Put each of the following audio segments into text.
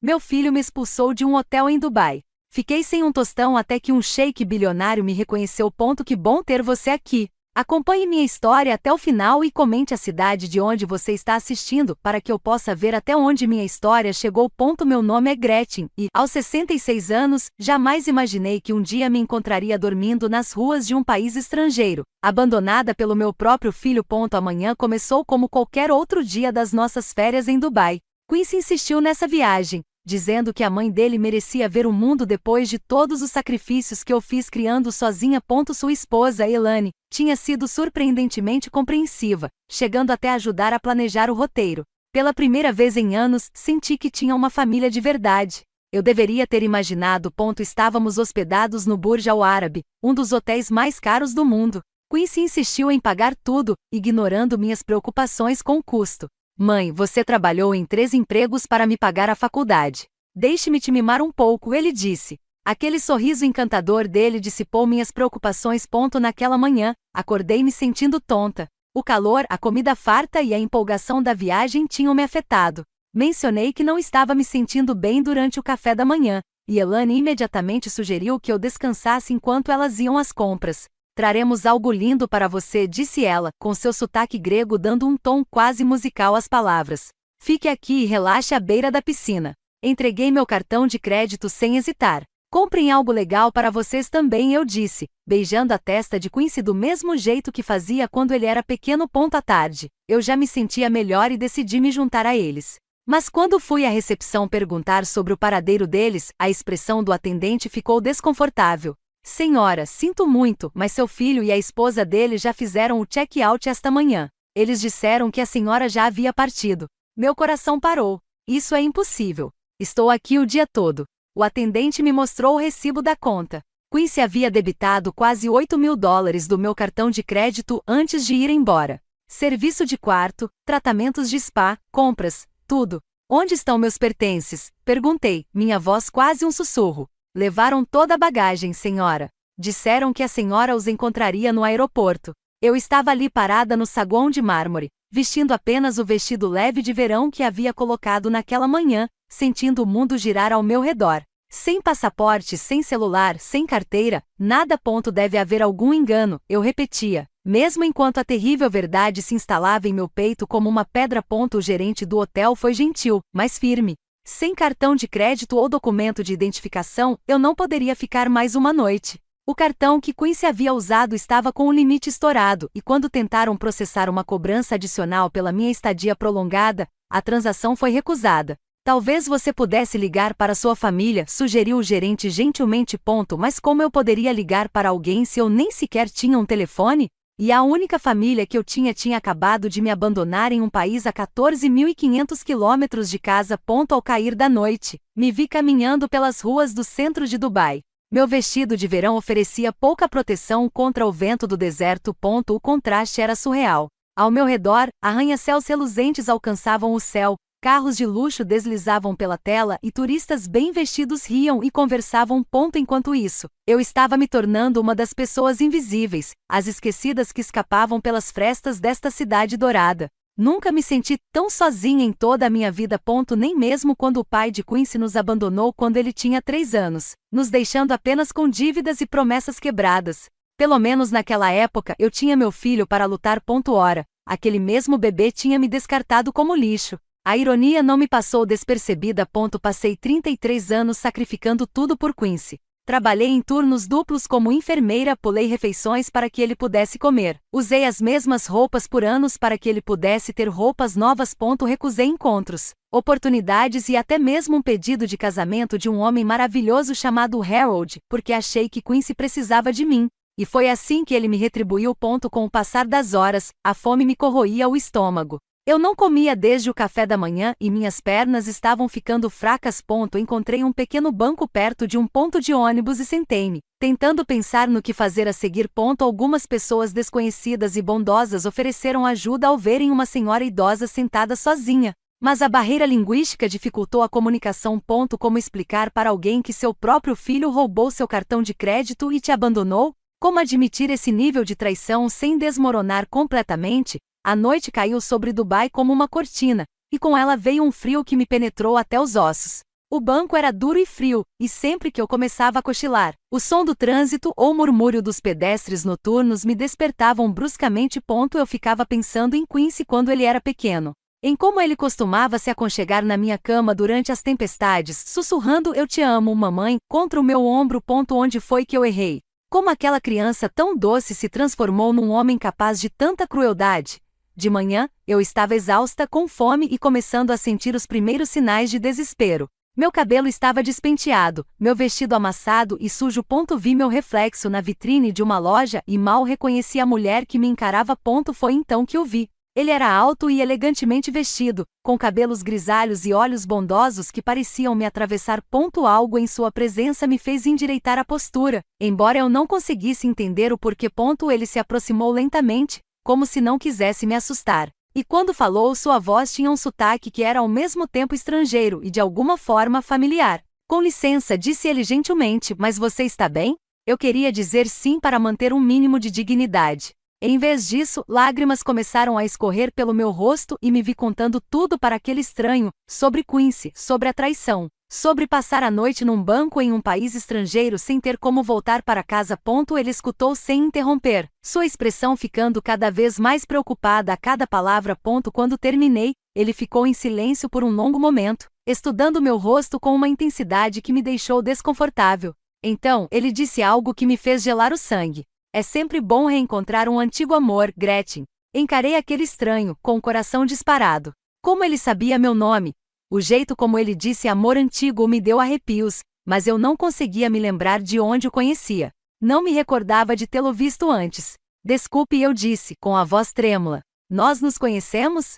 Meu filho me expulsou de um hotel em Dubai. Fiquei sem um tostão até que um sheik bilionário me reconheceu. Que bom ter você aqui. Acompanhe minha história até o final e comente a cidade de onde você está assistindo para que eu possa ver até onde minha história chegou. Meu nome é Gretchen e, aos 66 anos, jamais imaginei que um dia me encontraria dormindo nas ruas de um país estrangeiro, abandonada pelo meu próprio filho. Amanhã começou como qualquer outro dia das nossas férias em Dubai. Quincy insistiu nessa viagem, dizendo que a mãe dele merecia ver o mundo depois de todos os sacrifícios que eu fiz criando sozinha. Sua esposa, Elane, tinha sido surpreendentemente compreensiva, chegando até a ajudar a planejar o roteiro. Pela primeira vez em anos, senti que tinha uma família de verdade. Eu deveria ter imaginado. Estávamos hospedados no Burj Al Arab, um dos hotéis mais caros do mundo. Quincy insistiu em pagar tudo, ignorando minhas preocupações com o custo. Mãe, você trabalhou em 3 empregos para me pagar a faculdade. Deixe-me te mimar um pouco, ele disse. Aquele sorriso encantador dele dissipou minhas preocupações. Naquela manhã, acordei me sentindo tonta. O calor, a comida farta e a empolgação da viagem tinham me afetado. Mencionei que não estava me sentindo bem durante o café da manhã, e Elane imediatamente sugeriu que eu descansasse enquanto elas iam às compras. Traremos algo lindo para você, disse ela, com seu sotaque grego dando um tom quase musical às palavras. Fique aqui e relaxe à beira da piscina. Entreguei meu cartão de crédito sem hesitar. Comprem algo legal para vocês também, eu disse, beijando a testa de Quincy do mesmo jeito que fazia quando ele era pequeno. À tarde, eu já me sentia melhor e decidi me juntar a eles. Mas quando fui à recepção perguntar sobre o paradeiro deles, a expressão do atendente ficou desconfortável. Senhora, sinto muito, mas seu filho e a esposa dele já fizeram o check-out esta manhã. Eles disseram que a senhora já havia partido. Meu coração parou. Isso é impossível. Estou aqui o dia todo. O atendente me mostrou o recibo da conta. Quincy havia debitado quase $8.000 do meu cartão de crédito antes de ir embora. Serviço de quarto, tratamentos de spa, compras, tudo. Onde estão meus pertences? Perguntei, minha voz quase um sussurro. Levaram toda a bagagem, senhora. Disseram que a senhora os encontraria no aeroporto. Eu estava ali parada no saguão de mármore, vestindo apenas o vestido leve de verão que havia colocado naquela manhã, sentindo o mundo girar ao meu redor. Sem passaporte, sem celular, sem carteira, nada. Deve haver algum engano, eu repetia, mesmo enquanto a terrível verdade se instalava em meu peito como uma pedra. O gerente do hotel foi gentil, mas firme. Sem cartão de crédito ou documento de identificação, eu não poderia ficar mais uma noite. O cartão que Quincy havia usado estava com o limite estourado, e quando tentaram processar uma cobrança adicional pela minha estadia prolongada, a transação foi recusada. Talvez você pudesse ligar para sua família, sugeriu o gerente gentilmente. Mas como eu poderia ligar para alguém se eu nem sequer tinha um telefone? E a única família que eu tinha acabado de me abandonar em um país a 14.500 quilômetros de casa. Ao cair da noite, me vi caminhando pelas ruas do centro de Dubai. Meu vestido de verão oferecia pouca proteção contra o vento do deserto. O contraste era surreal. Ao meu redor, arranha-céus reluzentes alcançavam o céu, carros de luxo deslizavam pela tela e turistas bem vestidos riam e conversavam. Enquanto isso, eu estava me tornando uma das pessoas invisíveis, as esquecidas que escapavam pelas frestas desta cidade dourada. Nunca me senti tão sozinha em toda a minha vida. Nem mesmo quando o pai de Quincy nos abandonou quando ele tinha 3 anos, nos deixando apenas com dívidas e promessas quebradas. Pelo menos naquela época eu tinha meu filho para lutar. Ora, aquele mesmo bebê tinha me descartado como lixo. A ironia não me passou despercebida. Passei 33 anos sacrificando tudo por Quincy. Trabalhei em turnos duplos como enfermeira, pulei refeições para que ele pudesse comer. Usei as mesmas roupas por anos para que ele pudesse ter roupas novas. Recusei encontros, oportunidades e até mesmo um pedido de casamento de um homem maravilhoso chamado Harold, porque achei que Quincy precisava de mim. E foi assim que ele me retribuiu. Com o passar das horas, a fome me corroía o estômago. Eu não comia desde o café da manhã e minhas pernas estavam ficando fracas. Encontrei um pequeno banco perto de um ponto de ônibus e sentei-me, tentando pensar no que fazer a seguir. Algumas pessoas desconhecidas e bondosas ofereceram ajuda ao verem uma senhora idosa sentada sozinha. Mas a barreira linguística dificultou a comunicação. Como explicar para alguém que seu próprio filho roubou seu cartão de crédito e te abandonou? Como admitir esse nível de traição sem desmoronar completamente? A noite caiu sobre Dubai como uma cortina, e com ela veio um frio que me penetrou até os ossos. O banco era duro e frio, e sempre que eu começava a cochilar, o som do trânsito ou murmúrio dos pedestres noturnos me despertavam bruscamente. Eu ficava pensando em Quincy quando ele era pequeno. Em como ele costumava se aconchegar na minha cama durante as tempestades, sussurrando "Eu te amo, mamãe", contra o meu ombro. Onde foi que eu errei? Como aquela criança tão doce se transformou num homem capaz de tanta crueldade? De manhã, eu estava exausta, com fome e começando a sentir os primeiros sinais de desespero. Meu cabelo estava despenteado, meu vestido amassado e sujo. Vi meu reflexo na vitrine de uma loja e mal reconheci a mulher que me encarava. Foi então que o vi. Ele era alto e elegantemente vestido, com cabelos grisalhos e olhos bondosos que pareciam me atravessar. Algo em sua presença me fez endireitar a postura, embora eu não conseguisse entender o porquê. Ele se aproximou lentamente, como se não quisesse me assustar. E quando falou, sua voz tinha um sotaque que era ao mesmo tempo estrangeiro e de alguma forma familiar. "Com licença", disse ele gentilmente, "mas você está bem?" Eu queria dizer sim para manter um mínimo de dignidade. Em vez disso, lágrimas começaram a escorrer pelo meu rosto e me vi contando tudo para aquele estranho, sobre Quincy, sobre a traição, sobre passar a noite num banco em um país estrangeiro sem ter como voltar para casa. Ele escutou sem interromper, sua expressão ficando cada vez mais preocupada a cada palavra. Quando terminei, ele ficou em silêncio por um longo momento, estudando meu rosto com uma intensidade que me deixou desconfortável. Então, ele disse algo que me fez gelar o sangue. "É sempre bom reencontrar um antigo amor, Gretchen." Encarei aquele estranho, com o coração disparado. Como ele sabia meu nome? O jeito como ele disse "amor antigo" me deu arrepios, mas eu não conseguia me lembrar de onde o conhecia. Não me recordava de tê-lo visto antes. "Desculpe", eu disse, com a voz trêmula. "Nós nos conhecemos?"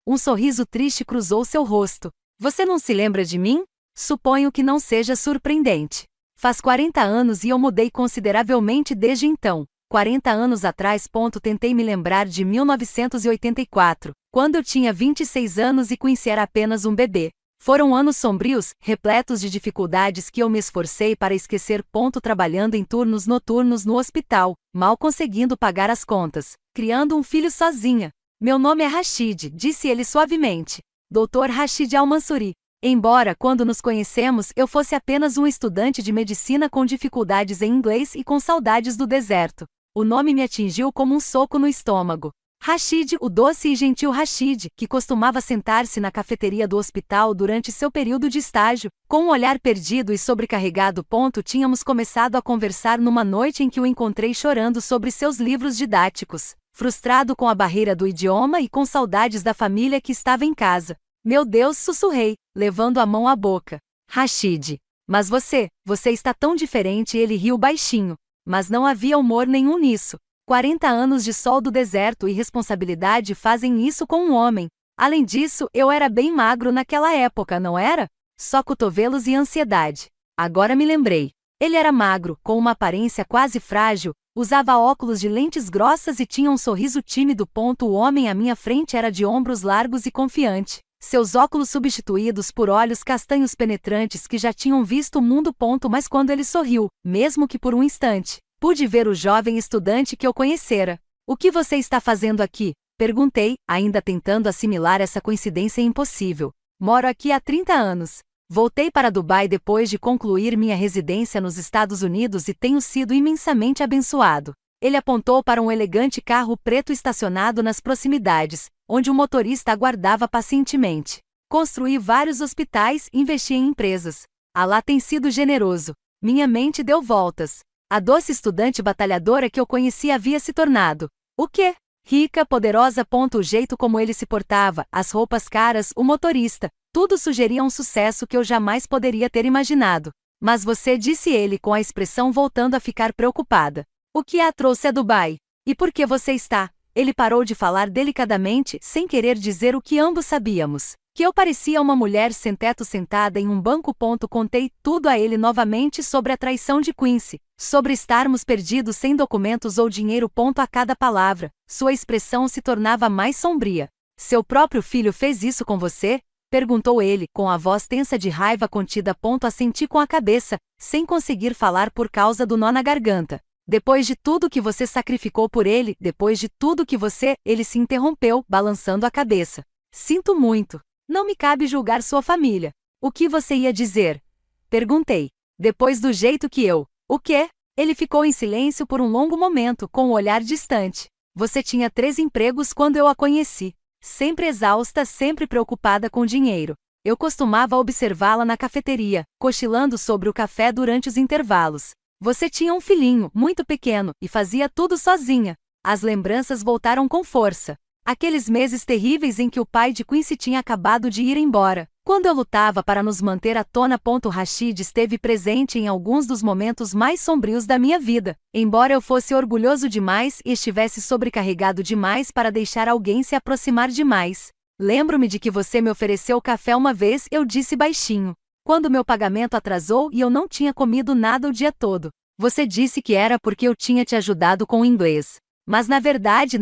Um sorriso triste cruzou seu rosto. "Você não se lembra de mim? Suponho que não seja surpreendente. Faz 40 anos e eu mudei consideravelmente desde então. 40 anos atrás. Tentei me lembrar de 1984, quando eu tinha 26 anos e Quincy era apenas um bebê. Foram anos sombrios, repletos de dificuldades que eu me esforcei para esquecer. Trabalhando em turnos noturnos no hospital, mal conseguindo pagar as contas, criando um filho sozinha. "Meu nome é Rashid", disse ele suavemente. "Dr. Rashid Al-Mansuri. Embora, quando nos conhecemos, eu fosse apenas um estudante de medicina com dificuldades em inglês e com saudades do deserto." O nome me atingiu como um soco no estômago. Rashid, o doce e gentil Rashid, que costumava sentar-se na cafeteria do hospital durante seu período de estágio, com um olhar perdido e sobrecarregado. Tínhamos começado a conversar numa noite em que o encontrei chorando sobre seus livros didáticos, frustrado com a barreira do idioma e com saudades da família que estava em casa. "Meu Deus", sussurrei, levando a mão à boca. "Rashid, mas você está tão diferente." Ele riu baixinho, mas não havia humor nenhum nisso. 40 anos de sol do deserto e responsabilidade fazem isso com um homem. Além disso, eu era bem magro naquela época, não era? Só cotovelos e ansiedade. Agora me lembrei. Ele era magro, com uma aparência quase frágil, usava óculos de lentes grossas e tinha um sorriso tímido. O homem à minha frente era de ombros largos e confiante, seus óculos substituídos por olhos castanhos penetrantes que já tinham visto o mundo. Mas quando ele sorriu, mesmo que por um instante, pude ver o jovem estudante que eu conhecera. "O que você está fazendo aqui?" perguntei, ainda tentando assimilar essa coincidência impossível. "Moro aqui há 30 anos. Voltei para Dubai depois de concluir minha residência nos Estados Unidos e tenho sido imensamente abençoado." Ele apontou para um elegante carro preto estacionado nas proximidades, onde o motorista aguardava pacientemente. "Construí vários hospitais, investi em empresas. Alá tem sido generoso." Minha mente deu voltas. A doce estudante batalhadora que eu conhecia havia se tornado. O quê? Rica, poderosa. O jeito como ele se portava, as roupas caras, o motorista, tudo sugeria um sucesso que eu jamais poderia ter imaginado. "Mas você", disse ele com a expressão voltando a ficar preocupada. "O que a trouxe a Dubai? E por que você está?" Ele parou de falar delicadamente, sem querer dizer o que ambos sabíamos. Que eu parecia uma mulher sem teto sentada em um banco. Contei tudo a ele novamente sobre a traição de Quincy, sobre estarmos perdidos sem documentos ou dinheiro. A cada palavra, sua expressão se tornava mais sombria. "Seu próprio filho fez isso com você?" perguntou ele, com a voz tensa de raiva contida. Assenti com a cabeça, sem conseguir falar por causa do nó na garganta. "Depois de tudo que você sacrificou por ele, depois de tudo que você..." Ele se interrompeu, balançando a cabeça. "Sinto muito. Não me cabe julgar sua família." O que você ia dizer? Perguntei. Depois do jeito que eu. O quê? Ele ficou em silêncio por um longo momento, com o olhar distante. Você tinha 3 empregos quando eu a conheci. Sempre exausta, sempre preocupada com dinheiro. Eu costumava observá-la na cafeteria, cochilando sobre o café durante os intervalos. Você tinha um filhinho, muito pequeno, e fazia tudo sozinha. As lembranças voltaram com força. Aqueles meses terríveis em que o pai de Quincy tinha acabado de ir embora. Quando eu lutava para nos manter à tona. Rashid esteve presente em alguns dos momentos mais sombrios da minha vida. Embora eu fosse orgulhoso demais e estivesse sobrecarregado demais para deixar alguém se aproximar demais. Lembro-me de que você me ofereceu café uma vez, eu disse baixinho. Quando meu pagamento atrasou e eu não tinha comido nada o dia todo. Você disse que era porque eu tinha te ajudado com o inglês. Mas na verdade,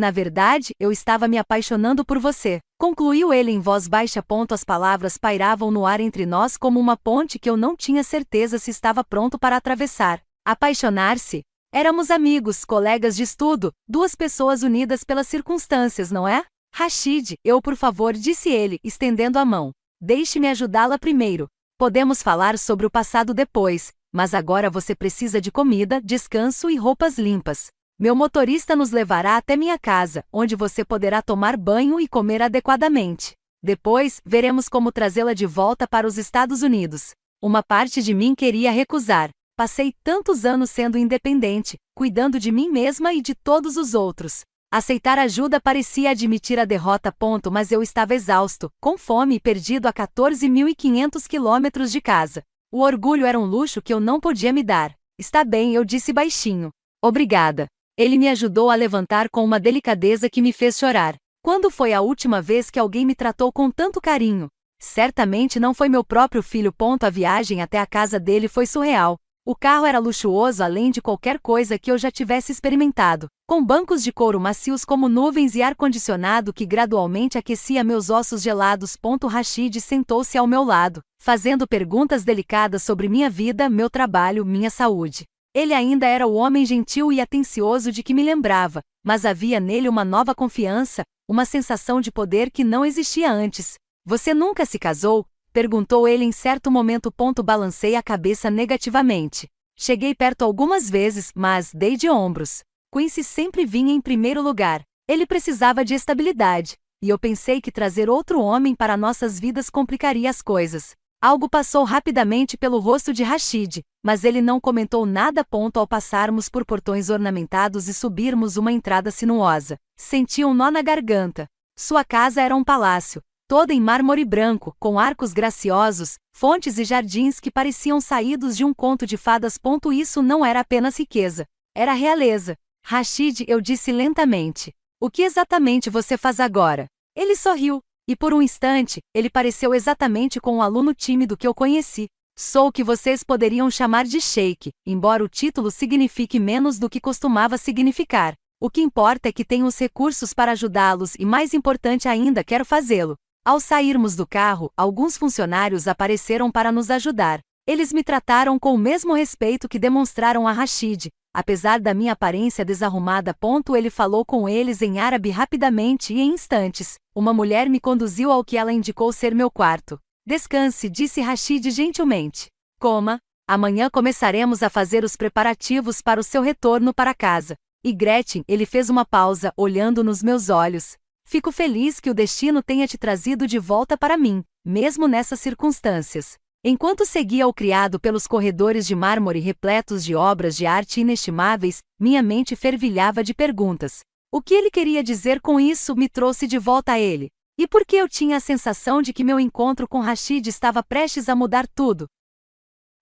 eu estava me apaixonando por você. Concluiu ele em voz baixa. As palavras pairavam no ar entre nós como uma ponte que eu não tinha certeza se estava pronto para atravessar. Apaixonar-se? Éramos amigos, colegas de estudo, 2 pessoas unidas pelas circunstâncias, não é? Rashid, por favor, disse ele, estendendo a mão. Deixe-me ajudá-la primeiro. Podemos falar sobre o passado depois, mas agora você precisa de comida, descanso e roupas limpas. Meu motorista nos levará até minha casa, onde você poderá tomar banho e comer adequadamente. Depois, veremos como trazê-la de volta para os Estados Unidos. Uma parte de mim queria recusar. Passei tantos anos sendo independente, cuidando de mim mesma e de todos os outros. Aceitar ajuda parecia admitir a derrota. Mas eu estava exausto, com fome e perdido a 14.500 quilômetros de casa. O orgulho era um luxo que eu não podia me dar. Está bem, eu disse baixinho. Obrigada. Ele me ajudou a levantar com uma delicadeza que me fez chorar. Quando foi a última vez que alguém me tratou com tanto carinho? Certamente não foi meu próprio filho. A viagem até a casa dele foi surreal. O carro era luxuoso além de qualquer coisa que eu já tivesse experimentado, com bancos de couro macios como nuvens e ar-condicionado que gradualmente aquecia meus ossos gelados. Rashid sentou-se ao meu lado, fazendo perguntas delicadas sobre minha vida, meu trabalho, minha saúde. Ele ainda era o homem gentil e atencioso de que me lembrava, mas havia nele uma nova confiança, uma sensação de poder que não existia antes. Você nunca se casou? Perguntou ele em certo momento. Balancei a cabeça negativamente. Cheguei perto algumas vezes, mas dei de ombros. Quincy sempre vinha em primeiro lugar. Ele precisava de estabilidade, e eu pensei que trazer outro homem para nossas vidas complicaria as coisas. Algo passou rapidamente pelo rosto de Rashid, mas ele não comentou nada. Ao passarmos por portões ornamentados e subirmos uma entrada sinuosa, senti um nó na garganta. Sua casa era um palácio, toda em mármore branco, com arcos graciosos, fontes e jardins que pareciam saídos de um conto de fadas. Isso não era apenas riqueza, era realeza. Rashid, eu disse lentamente. O que exatamente você faz agora? Ele sorriu. E por um instante, ele pareceu exatamente com o aluno tímido que eu conheci. Sou o que vocês poderiam chamar de sheik, embora o título signifique menos do que costumava significar. O que importa é que tenho os recursos para ajudá-los e, mais importante ainda, quero fazê-lo. Ao sairmos do carro, alguns funcionários apareceram para nos ajudar. Eles me trataram com o mesmo respeito que demonstraram a Rashid. Apesar da minha aparência desarrumada. Ele falou com eles em árabe rapidamente e em instantes. Uma mulher me conduziu ao que ela indicou ser meu quarto. Descanse, disse Rashid gentilmente. Coma. Amanhã começaremos a fazer os preparativos para o seu retorno para casa. E Gretchen, ele fez uma pausa, olhando nos meus olhos. Fico feliz que o destino tenha te trazido de volta para mim, mesmo nessas circunstâncias. Enquanto seguia o criado pelos corredores de mármore repletos de obras de arte inestimáveis, minha mente fervilhava de perguntas. O que ele queria dizer com isso me trouxe de volta a ele. E por que eu tinha a sensação de que meu encontro com Rashid estava prestes a mudar tudo?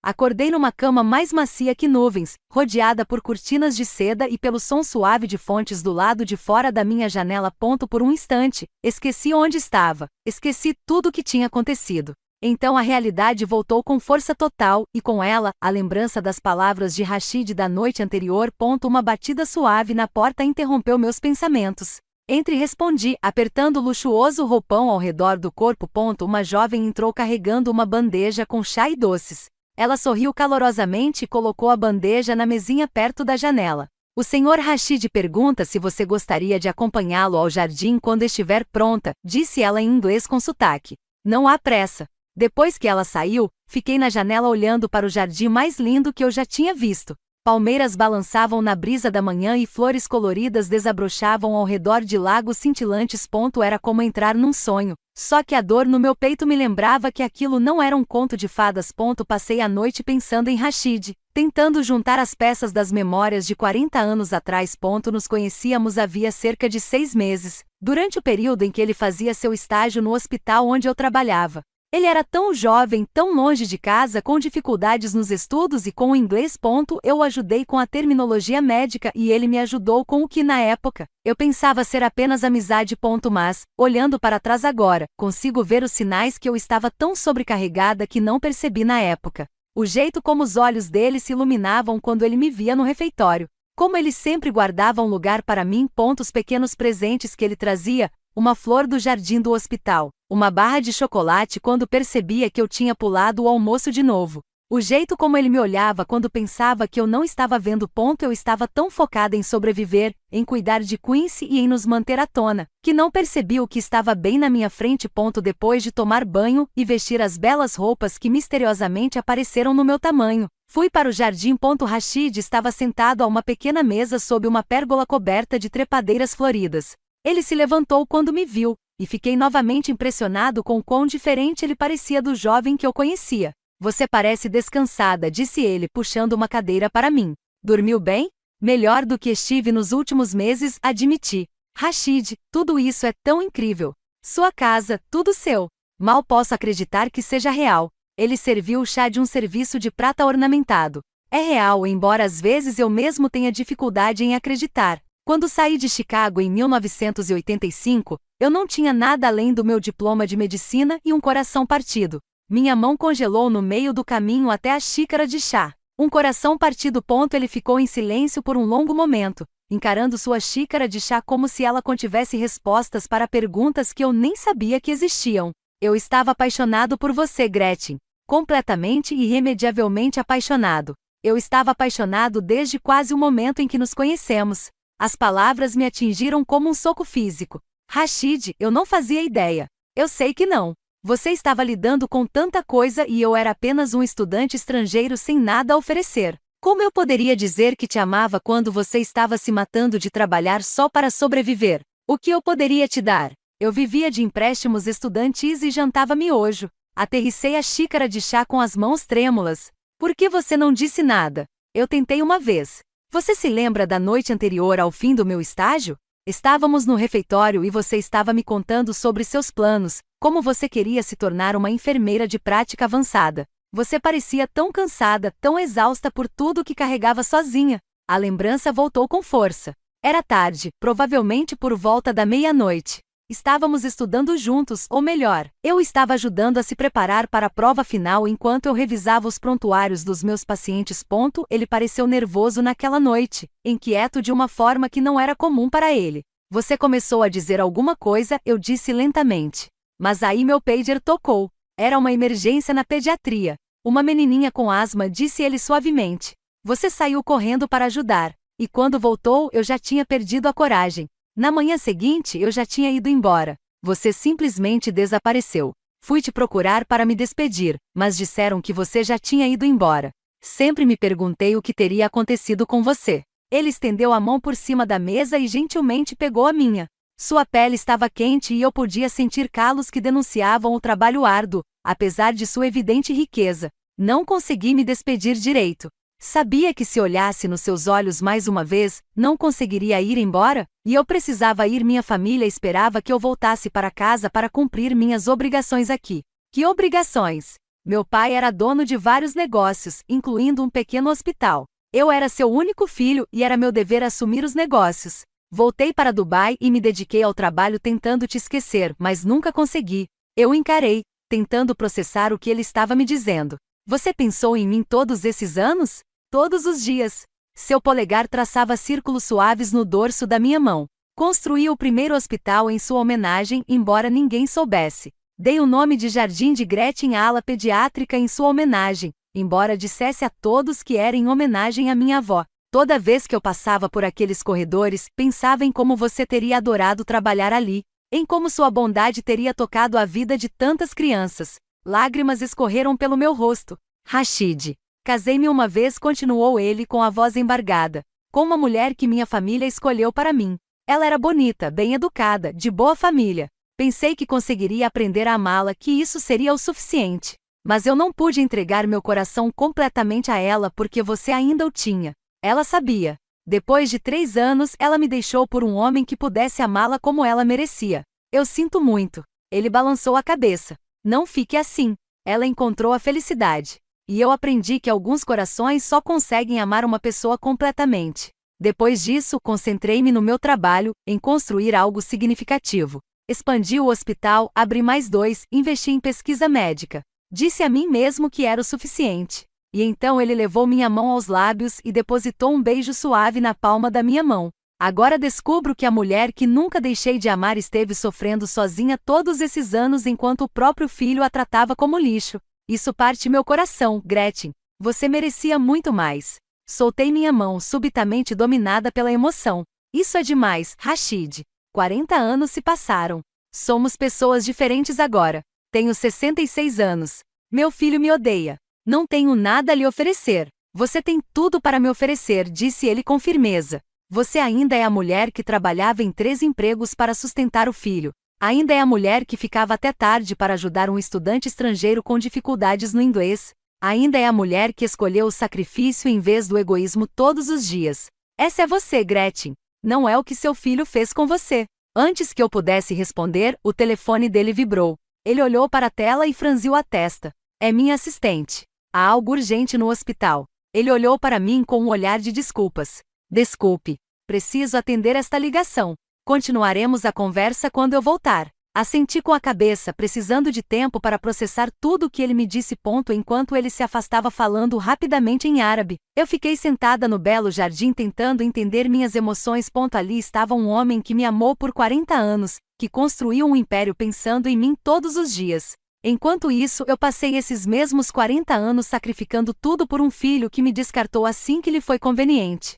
Acordei numa cama mais macia que nuvens, rodeada por cortinas de seda e pelo som suave de fontes do lado de fora da minha janela. Por um instante, esqueci onde estava, esqueci tudo o que tinha acontecido. Então a realidade voltou com força total, e com ela, a lembrança das palavras de Rashid da noite anterior. Uma batida suave na porta interrompeu meus pensamentos. Entre respondi, apertando o luxuoso roupão ao redor do corpo. Uma jovem entrou carregando uma bandeja com chá e doces. Ela sorriu calorosamente e colocou a bandeja na mesinha perto da janela. O Sr. Rashid pergunta se você gostaria de acompanhá-lo ao jardim quando estiver pronta, disse ela em inglês com sotaque. Não há pressa. Depois que ela saiu, fiquei na janela olhando para o jardim mais lindo que eu já tinha visto. Palmeiras balançavam na brisa da manhã e flores coloridas desabrochavam ao redor de lagos cintilantes. Era como entrar num sonho. Só que a dor no meu peito me lembrava que aquilo não era um conto de fadas. Passei a noite pensando em Rashid, tentando juntar as peças das memórias de 40 anos atrás. Nos conhecíamos havia cerca de 6 meses, durante o período em que ele fazia seu estágio no hospital onde eu trabalhava. Ele era tão jovem, tão longe de casa, com dificuldades nos estudos e com o inglês. Eu o ajudei com a terminologia médica e ele me ajudou com o que na época eu pensava ser apenas amizade. Mas, olhando para trás agora, consigo ver os sinais que eu estava tão sobrecarregada que não percebi na época. O jeito como os olhos dele se iluminavam quando ele me via no refeitório. Como ele sempre guardava um lugar para mim. Os pequenos presentes que ele trazia, uma flor do jardim do hospital, uma barra de chocolate quando percebia que eu tinha pulado o almoço de novo. O jeito como ele me olhava quando pensava que eu não estava vendo. Eu estava tão focada em sobreviver, em cuidar de Quincy e em nos manter à tona, que não percebi o que estava bem na minha frente. Depois de tomar banho e vestir as belas roupas que misteriosamente apareceram no meu tamanho, fui para o jardim. Rashid estava sentado a uma pequena mesa sob uma pérgola coberta de trepadeiras floridas. Ele se levantou quando me viu, e fiquei novamente impressionado com o quão diferente ele parecia do jovem que eu conhecia. Você parece descansada, disse ele, puxando uma cadeira para mim. Dormiu bem? Melhor do que estive nos últimos meses, admiti. Rashid, tudo isso é tão incrível. Sua casa, tudo seu. Mal posso acreditar que seja real. Ele serviu o chá de um serviço de prata ornamentado. É real, embora às vezes eu mesmo tenha dificuldade em acreditar. Quando saí de Chicago em 1985, eu não tinha nada além do meu diploma de medicina e um coração partido. Minha mão congelou no meio do caminho até a xícara de chá. Um coração partido. Ele ficou em silêncio por um longo momento, encarando sua xícara de chá como se ela contivesse respostas para perguntas que eu nem sabia que existiam. Eu estava apaixonado por você, Gretchen. Completamente e irremediavelmente apaixonado. Eu estava apaixonado desde quase o momento em que nos conhecemos. As palavras me atingiram como um soco físico. Rashid, eu não fazia ideia. Eu sei que não. Você estava lidando com tanta coisa e eu era apenas um estudante estrangeiro sem nada a oferecer. Como eu poderia dizer que te amava quando você estava se matando de trabalhar só para sobreviver? O que eu poderia te dar? Eu vivia de empréstimos estudantis e jantava miojo. Aterrissei a xícara de chá com as mãos trêmulas. Por que você não disse nada? Eu tentei uma vez. Você se lembra da noite anterior ao fim do meu estágio? Estávamos no refeitório e você estava me contando sobre seus planos, como você queria se tornar uma enfermeira de prática avançada. Você parecia tão cansada, tão exausta por tudo que carregava sozinha. A lembrança voltou com força. Era tarde, provavelmente por volta da meia-noite. Estávamos estudando juntos, ou melhor, eu estava ajudando a se preparar para a prova final enquanto eu revisava os prontuários dos meus pacientes. Ele pareceu nervoso naquela noite, inquieto de uma forma que não era comum para ele. Você começou a dizer alguma coisa, eu disse lentamente. Mas aí meu pager tocou. Era uma emergência na pediatria. Uma menininha com asma, disse ele suavemente. Você saiu correndo para ajudar, e quando voltou eu já tinha perdido a coragem. Na manhã seguinte eu já tinha ido embora. Você simplesmente desapareceu. Fui te procurar para me despedir, mas disseram que você já tinha ido embora. Sempre me perguntei o que teria acontecido com você. Ele estendeu a mão por cima da mesa e gentilmente pegou a minha. Sua pele estava quente e eu podia sentir calos que denunciavam o trabalho árduo, apesar de sua evidente riqueza. Não consegui me despedir direito. Sabia que se olhasse nos seus olhos mais uma vez, não conseguiria ir embora? E eu precisava ir. Minha família esperava que eu voltasse para casa para cumprir minhas obrigações aqui. Que obrigações? Meu pai era dono de vários negócios, incluindo um pequeno hospital. Eu era seu único filho e era meu dever assumir os negócios. Voltei para Dubai e me dediquei ao trabalho tentando te esquecer, mas nunca consegui. Eu encarei, tentando processar o que ele estava me dizendo. Você pensou em mim todos esses anos? Todos os dias. Seu polegar traçava círculos suaves no dorso da minha mão. Construí o primeiro hospital em sua homenagem, embora ninguém soubesse. Dei o nome de Jardim de Gretchen à ala pediátrica em sua homenagem, embora dissesse a todos que era em homenagem à minha avó. Toda vez que eu passava por aqueles corredores, pensava em como você teria adorado trabalhar ali, em como sua bondade teria tocado a vida de tantas crianças. Lágrimas escorreram pelo meu rosto. Rashid. Casei-me uma vez, continuou ele com a voz embargada, com uma mulher que minha família escolheu para mim. Ela era bonita, bem educada, de boa família. Pensei que conseguiria aprender a amá-la, que isso seria o suficiente. Mas eu não pude entregar meu coração completamente a ela porque você ainda o tinha. Ela sabia. Depois de 3 anos, ela me deixou por um homem que pudesse amá-la como ela merecia. Eu sinto muito. Ele balançou a cabeça. Não fique assim. Ela encontrou a felicidade. E eu aprendi que alguns corações só conseguem amar uma pessoa completamente. Depois disso, concentrei-me no meu trabalho, em construir algo significativo. Expandi o hospital, abri mais 2, investi em pesquisa médica. Disse a mim mesmo que era o suficiente. E então ele levou minha mão aos lábios e depositou um beijo suave na palma da minha mão. Agora descubro que a mulher que nunca deixei de amar esteve sofrendo sozinha todos esses anos enquanto o próprio filho a tratava como lixo. Isso parte meu coração, Gretchen. Você merecia muito mais. Soltei minha mão, subitamente dominada pela emoção. Isso é demais, Rashid. 40 anos se passaram. Somos pessoas diferentes agora. Tenho 66 anos. Meu filho me odeia. Não tenho nada a lhe oferecer. Você tem tudo para me oferecer, disse ele com firmeza. Você ainda é a mulher que trabalhava em 3 empregos para sustentar o filho. Ainda é a mulher que ficava até tarde para ajudar um estudante estrangeiro com dificuldades no inglês. Ainda é a mulher que escolheu o sacrifício em vez do egoísmo todos os dias. Essa é você, Gretchen. Não é o que seu filho fez com você. Antes que eu pudesse responder, o telefone dele vibrou. Ele olhou para a tela e franziu a testa. É minha assistente. Há algo urgente no hospital. Ele olhou para mim com um olhar de desculpas. Desculpe. Preciso atender esta ligação. Continuaremos a conversa quando eu voltar. Assenti com a cabeça, precisando de tempo para processar tudo o que ele me disse. Enquanto ele se afastava falando rapidamente em árabe, eu fiquei sentada no belo jardim tentando entender minhas emoções. Ali estava um homem que me amou por 40 anos, que construiu um império pensando em mim todos os dias. Enquanto isso, eu passei esses mesmos 40 anos sacrificando tudo por um filho que me descartou assim que lhe foi conveniente.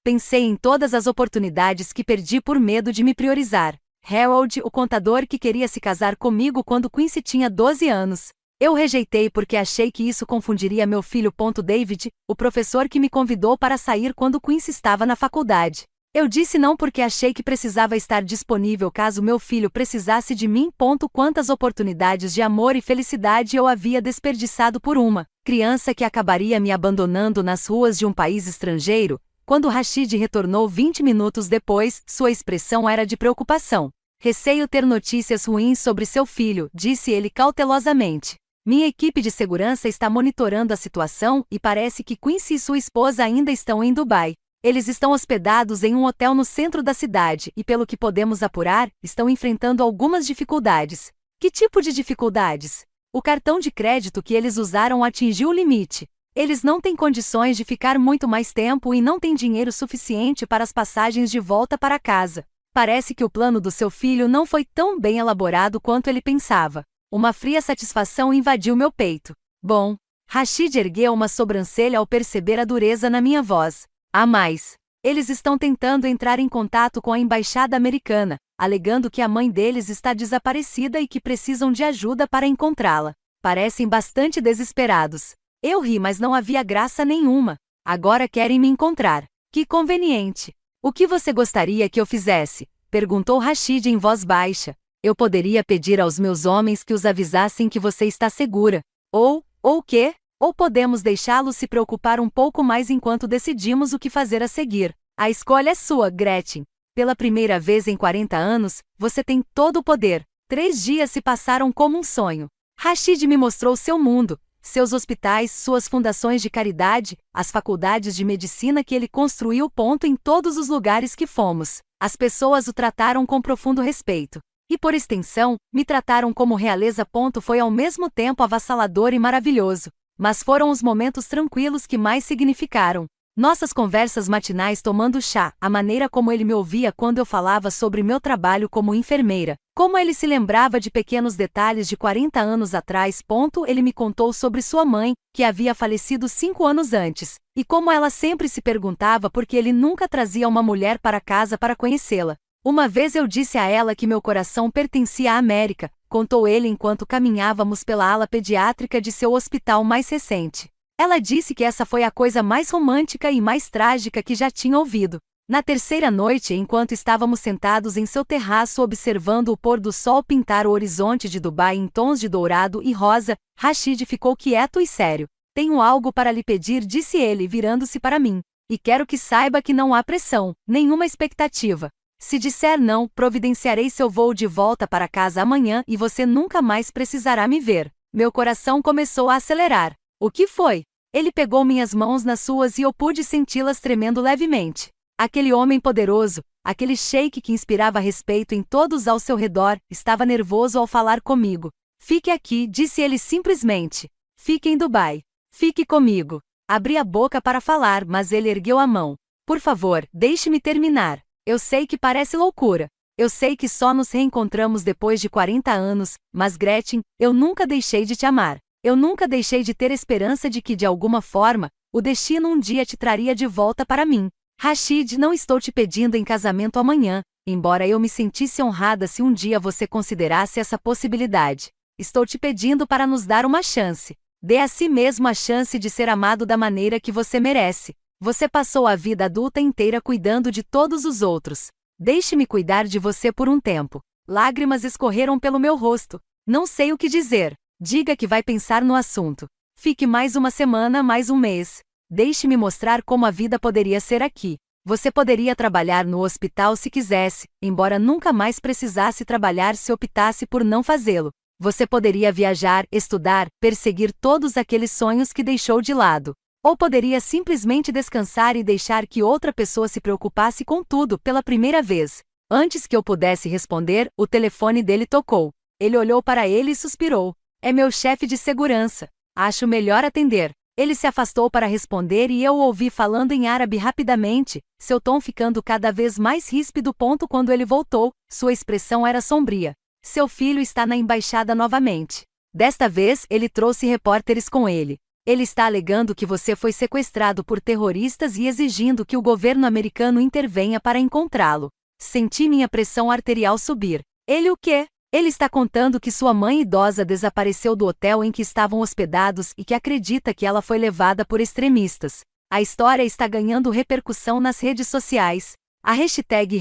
Pensei em todas as oportunidades que perdi por medo de me priorizar. Harold, o contador que queria se casar comigo quando Quincy tinha 12 anos. Eu rejeitei porque achei que isso confundiria meu filho. David, o professor que me convidou para sair quando Quincy estava na faculdade. Eu disse não porque achei que precisava estar disponível caso meu filho precisasse de mim. Quantas oportunidades de amor e felicidade eu havia desperdiçado por uma criança que acabaria me abandonando nas ruas de um país estrangeiro. Quando Rashid retornou 20 minutos depois, sua expressão era de preocupação. Receio ter notícias ruins sobre seu filho, disse ele cautelosamente. Minha equipe de segurança está monitorando a situação e parece que Quincy e sua esposa ainda estão em Dubai. Eles estão hospedados em um hotel no centro da cidade e, pelo que podemos apurar, estão enfrentando algumas dificuldades. Que tipo de dificuldades? O cartão de crédito que eles usaram atingiu o limite. Eles não têm condições de ficar muito mais tempo e não têm dinheiro suficiente para as passagens de volta para casa. Parece que o plano do seu filho não foi tão bem elaborado quanto ele pensava. Uma fria satisfação invadiu meu peito. Bom, Rashid ergueu uma sobrancelha ao perceber a dureza na minha voz. Há mais. Eles estão tentando entrar em contato com a embaixada americana, alegando que a mãe deles está desaparecida e que precisam de ajuda para encontrá-la. Parecem bastante desesperados. Eu ri, mas não havia graça nenhuma. Agora querem me encontrar. Que conveniente. O que você gostaria que eu fizesse? Perguntou Rashid em voz baixa. Eu poderia pedir aos meus homens que os avisassem que você está segura. Ou quê? Ou podemos deixá-los se preocupar um pouco mais enquanto decidimos o que fazer a seguir. A escolha é sua, Gretchen. Pela primeira vez em 40 anos, você tem todo o poder. 3 dias se passaram como um sonho. Rashid me mostrou seu mundo. Seus hospitais, suas fundações de caridade, as faculdades de medicina que ele construiu. Em todos os lugares que fomos, as pessoas o trataram com profundo respeito. E por extensão, me trataram como realeza. Foi ao mesmo tempo avassalador e maravilhoso. Mas foram os momentos tranquilos que mais significaram. Nossas conversas matinais tomando chá, a maneira como ele me ouvia quando eu falava sobre meu trabalho como enfermeira, como ele se lembrava de pequenos detalhes de 40 anos atrás. Ele me contou sobre sua mãe, que havia falecido 5 anos antes, e como ela sempre se perguntava por que ele nunca trazia uma mulher para casa para conhecê-la. Uma vez eu disse a ela que meu coração pertencia à América, contou ele enquanto caminhávamos pela ala pediátrica de seu hospital mais recente. Ela disse que essa foi a coisa mais romântica e mais trágica que já tinha ouvido. Na terceira noite, enquanto estávamos sentados em seu terraço observando o pôr do sol pintar o horizonte de Dubai em tons de dourado e rosa, Rashid ficou quieto e sério. Tenho algo para lhe pedir, disse ele, virando-se para mim. E quero que saiba que não há pressão, nenhuma expectativa. Se disser não, providenciarei seu voo de volta para casa amanhã e você nunca mais precisará me ver. Meu coração começou a acelerar. O que foi? Ele pegou minhas mãos nas suas e eu pude senti-las tremendo levemente. Aquele homem poderoso, aquele sheik que inspirava respeito em todos ao seu redor, estava nervoso ao falar comigo. Fique aqui, disse ele simplesmente. Fique em Dubai. Fique comigo. Abri a boca para falar, mas ele ergueu a mão. Por favor, deixe-me terminar. Eu sei que parece loucura. Eu sei que só nos reencontramos depois de 40 anos, mas Gretchen, eu nunca deixei de te amar. Eu nunca deixei de ter esperança de que, de alguma forma, o destino um dia te traria de volta para mim. Rashid, não estou te pedindo em casamento amanhã, embora eu me sentisse honrada se um dia você considerasse essa possibilidade. Estou te pedindo para nos dar uma chance. Dê a si mesmo a chance de ser amado da maneira que você merece. Você passou a vida adulta inteira cuidando de todos os outros. Deixe-me cuidar de você por um tempo. Lágrimas escorreram pelo meu rosto. Não sei o que dizer. Diga que vai pensar no assunto. Fique mais uma semana, mais um mês. Deixe-me mostrar como a vida poderia ser aqui. Você poderia trabalhar no hospital se quisesse, embora nunca mais precisasse trabalhar se optasse por não fazê-lo. Você poderia viajar, estudar, perseguir todos aqueles sonhos que deixou de lado. Ou poderia simplesmente descansar e deixar que outra pessoa se preocupasse com tudo pela primeira vez. Antes que eu pudesse responder, o telefone dele tocou. Ele olhou para ele e suspirou. É meu chefe de segurança. Acho melhor atender. Ele se afastou para responder e eu o ouvi falando em árabe rapidamente, seu tom ficando cada vez mais ríspido. Quando ele voltou, sua expressão era sombria. Seu filho está na embaixada novamente. Desta vez, ele trouxe repórteres com ele. Ele está alegando que você foi sequestrado por terroristas e exigindo que o governo americano intervenha para encontrá-lo. Senti minha pressão arterial subir. Ele o quê? Ele está contando que sua mãe idosa desapareceu do hotel em que estavam hospedados e que acredita que ela foi levada por extremistas. A história está ganhando repercussão nas redes sociais. A hashtag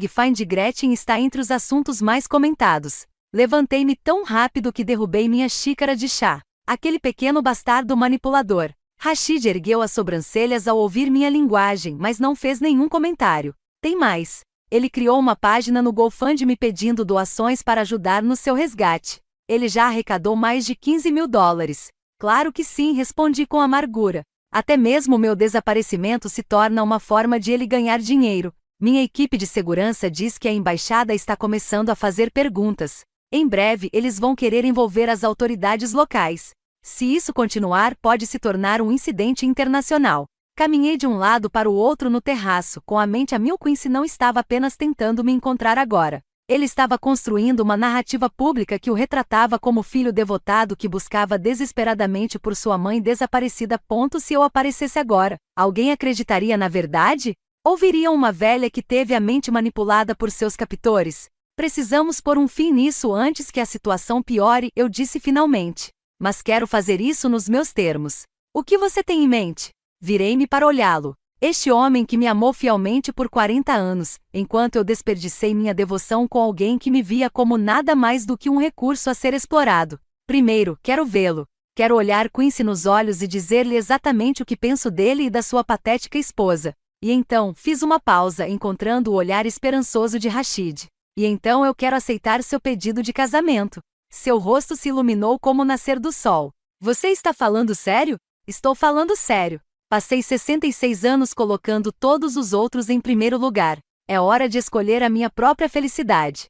#FindGretchen está entre os assuntos mais comentados. Levantei-me tão rápido que derrubei minha xícara de chá. Aquele pequeno bastardo manipulador. Rashid ergueu as sobrancelhas ao ouvir minha linguagem, mas não fez nenhum comentário. Tem mais. Ele criou uma página no GoFundMe pedindo doações para ajudar no seu resgate. Ele já arrecadou mais de $15.000. Claro que sim, respondi com amargura. Até mesmo meu desaparecimento se torna uma forma de ele ganhar dinheiro. Minha equipe de segurança diz que a embaixada está começando a fazer perguntas. Em breve eles vão querer envolver as autoridades locais. Se isso continuar, pode se tornar um incidente internacional. Caminhei de um lado para o outro no terraço, com a mente a mil. Quincy não estava apenas tentando me encontrar agora. Ele estava construindo uma narrativa pública que o retratava como filho devotado que buscava desesperadamente por sua mãe desaparecida. Se eu aparecesse agora, alguém acreditaria na verdade? Ou viriam uma velha que teve a mente manipulada por seus captores? Precisamos pôr um fim nisso antes que a situação piore, eu disse finalmente. Mas quero fazer isso nos meus termos. O que você tem em mente? Virei-me para olhá-lo. Este homem que me amou fielmente por 40 anos, enquanto eu desperdicei minha devoção com alguém que me via como nada mais do que um recurso a ser explorado. Primeiro, quero vê-lo. Quero olhar Quincy nos olhos e dizer-lhe exatamente o que penso dele e da sua patética esposa. E então, fiz uma pausa, encontrando o olhar esperançoso de Rashid. E então eu quero aceitar seu pedido de casamento. Seu rosto se iluminou como o nascer do sol. Você está falando sério? Estou falando sério. Passei 66 anos colocando todos os outros em primeiro lugar. É hora de escolher a minha própria felicidade.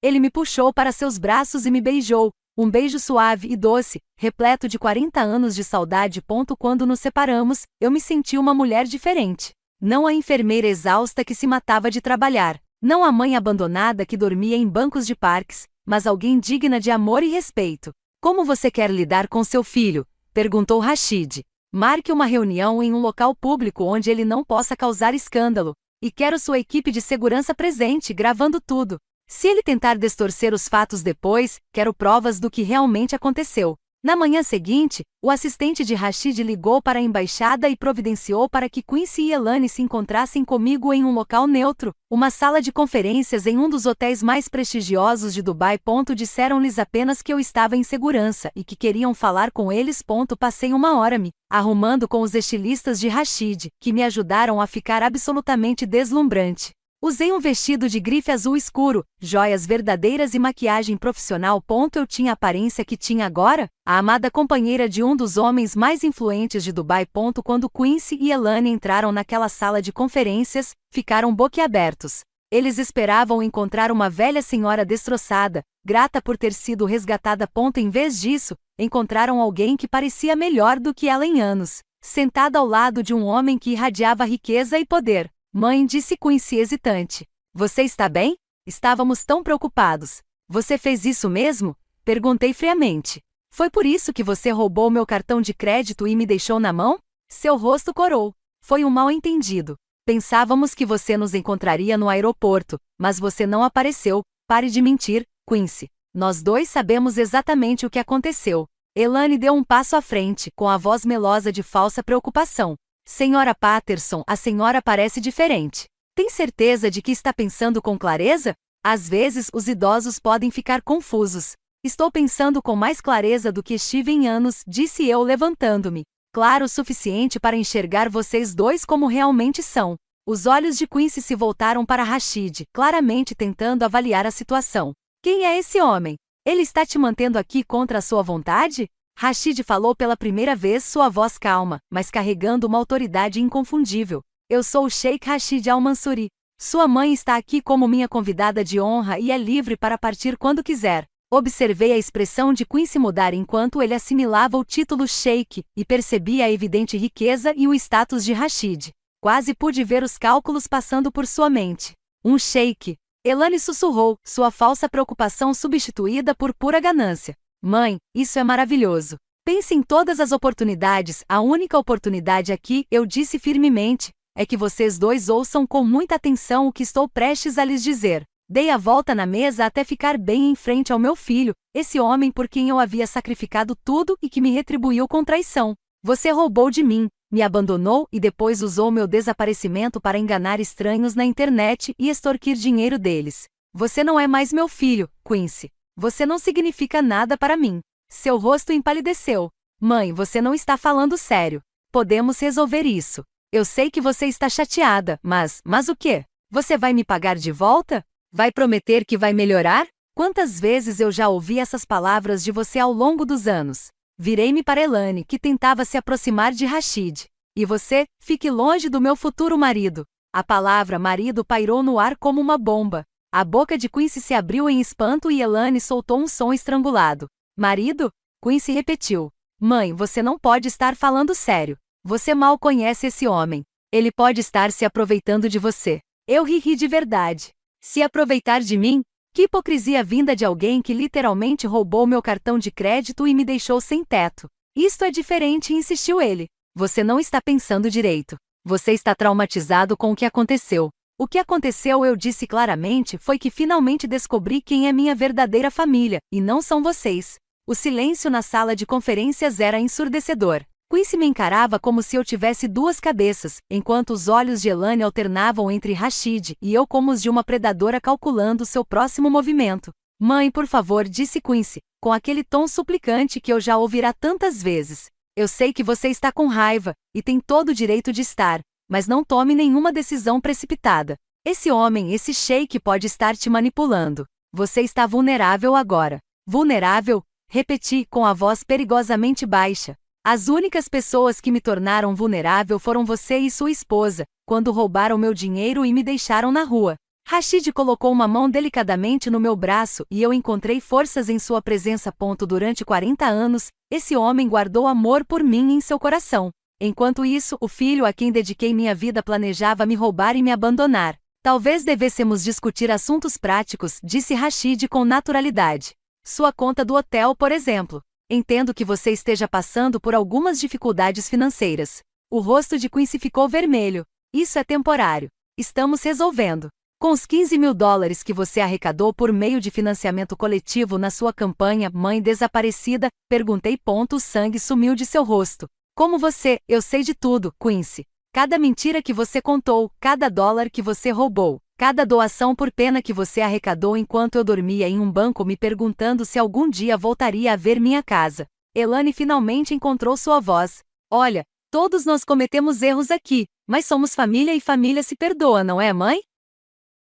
Ele me puxou para seus braços e me beijou. Um beijo suave e doce, repleto de 40 anos de saudade. Quando nos separamos, eu me senti uma mulher diferente. Não a enfermeira exausta que se matava de trabalhar. Não a mãe abandonada que dormia em bancos de parques, mas alguém digna de amor e respeito. Como você quer lidar com seu filho? Perguntou Rashid. Marque uma reunião em um local público onde ele não possa causar escândalo. e quero sua equipe de segurança presente, gravando tudo. Se ele tentar distorcer os fatos depois, quero provas do que realmente aconteceu. Na manhã seguinte, o assistente de Rashid ligou para a embaixada e providenciou para que Quincy e Elane se encontrassem comigo em um local neutro, uma sala de conferências em um dos hotéis mais prestigiosos de Dubai. Disseram-lhes apenas que eu estava em segurança e que queriam falar com eles. Passei uma hora me arrumando com os estilistas de Rashid, que me ajudaram a ficar absolutamente deslumbrante. Usei um vestido de grife azul escuro, joias verdadeiras e maquiagem profissional. Eu tinha a aparência que tinha agora, a amada companheira de um dos homens mais influentes de Dubai. Quando Quincy e Elane entraram naquela sala de conferências, ficaram boquiabertos. Eles esperavam encontrar uma velha senhora destroçada, grata por ter sido resgatada. Em vez disso, encontraram alguém que parecia melhor do que ela em anos, sentada ao lado de um homem que irradiava riqueza e poder. Mãe, disse Quincy hesitante. Você está bem? Estávamos tão preocupados. Você fez isso mesmo? Perguntei friamente. Foi por isso que você roubou meu cartão de crédito e me deixou na mão? Seu rosto corou. Foi um mal-entendido. Pensávamos que você nos encontraria no aeroporto, mas você não apareceu. Pare de mentir, Quincy. Nós dois sabemos exatamente o que aconteceu. Elane deu um passo à frente, com a voz melosa de falsa preocupação. Senhora Patterson, a senhora parece diferente. Tem certeza de que está pensando com clareza? Às vezes, os idosos podem ficar confusos. Estou pensando com mais clareza do que estive em anos, disse eu levantando-me. Claro o suficiente para enxergar vocês dois como realmente são. Os olhos de Quincy se voltaram para Rashid, claramente tentando avaliar a situação. Quem é esse homem? Ele está te mantendo aqui contra a sua vontade? Rashid falou pela primeira vez, sua voz calma, mas carregando uma autoridade inconfundível. Eu sou o Sheikh Rashid Al-Mansuri. Sua mãe está aqui como minha convidada de honra e é livre para partir quando quiser. Observei a expressão de Quincy mudar enquanto ele assimilava o título Sheikh, e percebi a evidente riqueza e o status de Rashid. Quase pude ver os cálculos passando por sua mente. Um Sheikh. Elane sussurrou, sua falsa preocupação substituída por pura ganância. Mãe, isso é maravilhoso. Pense em todas as oportunidades, a única oportunidade aqui, eu disse firmemente, é que vocês dois ouçam com muita atenção o que estou prestes a lhes dizer. Dei a volta na mesa até ficar bem em frente ao meu filho, esse homem por quem eu havia sacrificado tudo e que me retribuiu com traição. Você roubou de mim, me abandonou e depois usou meu desaparecimento para enganar estranhos na internet e extorquir dinheiro deles. Você não é mais meu filho, Quincy. Você não significa nada para mim. Seu rosto empalideceu. Mãe, você não está falando sério. Podemos resolver isso. Eu sei que você está chateada, mas o quê? Você vai me pagar de volta? Vai prometer que vai melhorar? Quantas vezes eu já ouvi essas palavras de você ao longo dos anos? Virei-me para Elane, que tentava se aproximar de Rashid. E você, fique longe do meu futuro marido. A palavra marido pairou no ar como uma bomba. A boca de Quincy se abriu em espanto e Elane soltou um som estrangulado. Marido? Quincy repetiu. Mãe, você não pode estar falando sério. Você mal conhece esse homem. Ele pode estar se aproveitando de você. Eu ri de verdade. Se aproveitar de mim? Que hipocrisia vinda de alguém que literalmente roubou meu cartão de crédito e me deixou sem teto. Isto é diferente, insistiu ele. Você não está pensando direito. Você está traumatizado com o que aconteceu. O que aconteceu, eu disse claramente, foi que finalmente descobri quem é minha verdadeira família, e não são vocês. O silêncio na sala de conferências era ensurdecedor. Quincy me encarava como se eu tivesse duas cabeças, enquanto os olhos de Elane alternavam entre Rashid e eu como os de uma predadora calculando seu próximo movimento. Mãe, por favor, disse Quincy, com aquele tom suplicante que eu já ouvirá tantas vezes. Eu sei que você está com raiva, e tem todo o direito de estar. Mas não tome nenhuma decisão precipitada. Esse homem, esse sheik pode estar te manipulando. Você está vulnerável agora. Vulnerável? Repeti, com a voz perigosamente baixa. As únicas pessoas que me tornaram vulnerável foram você e sua esposa, quando roubaram meu dinheiro e me deixaram na rua. Rashid colocou uma mão delicadamente no meu braço e eu encontrei forças em sua presença. Durante 40 anos, esse homem guardou amor por mim em seu coração. Enquanto isso, o filho a quem dediquei minha vida planejava me roubar e me abandonar. Talvez devêssemos discutir assuntos práticos, disse Rashid com naturalidade. Sua conta do hotel, por exemplo. Entendo que você esteja passando por algumas dificuldades financeiras. O rosto de Quincy ficou vermelho. Isso é temporário. Estamos resolvendo. Com os 15 mil dólares que você arrecadou por meio de financiamento coletivo na sua campanha Mãe Desaparecida, perguntei. O sangue sumiu de seu rosto. Como você, eu sei de tudo, Quincy. Cada mentira que você contou, cada dólar que você roubou, cada doação por pena que você arrecadou enquanto eu dormia em um banco me perguntando se algum dia voltaria a ver minha casa. Elaine finalmente encontrou sua voz. Olha, todos nós cometemos erros aqui, mas somos família e família se perdoa, não é, mãe?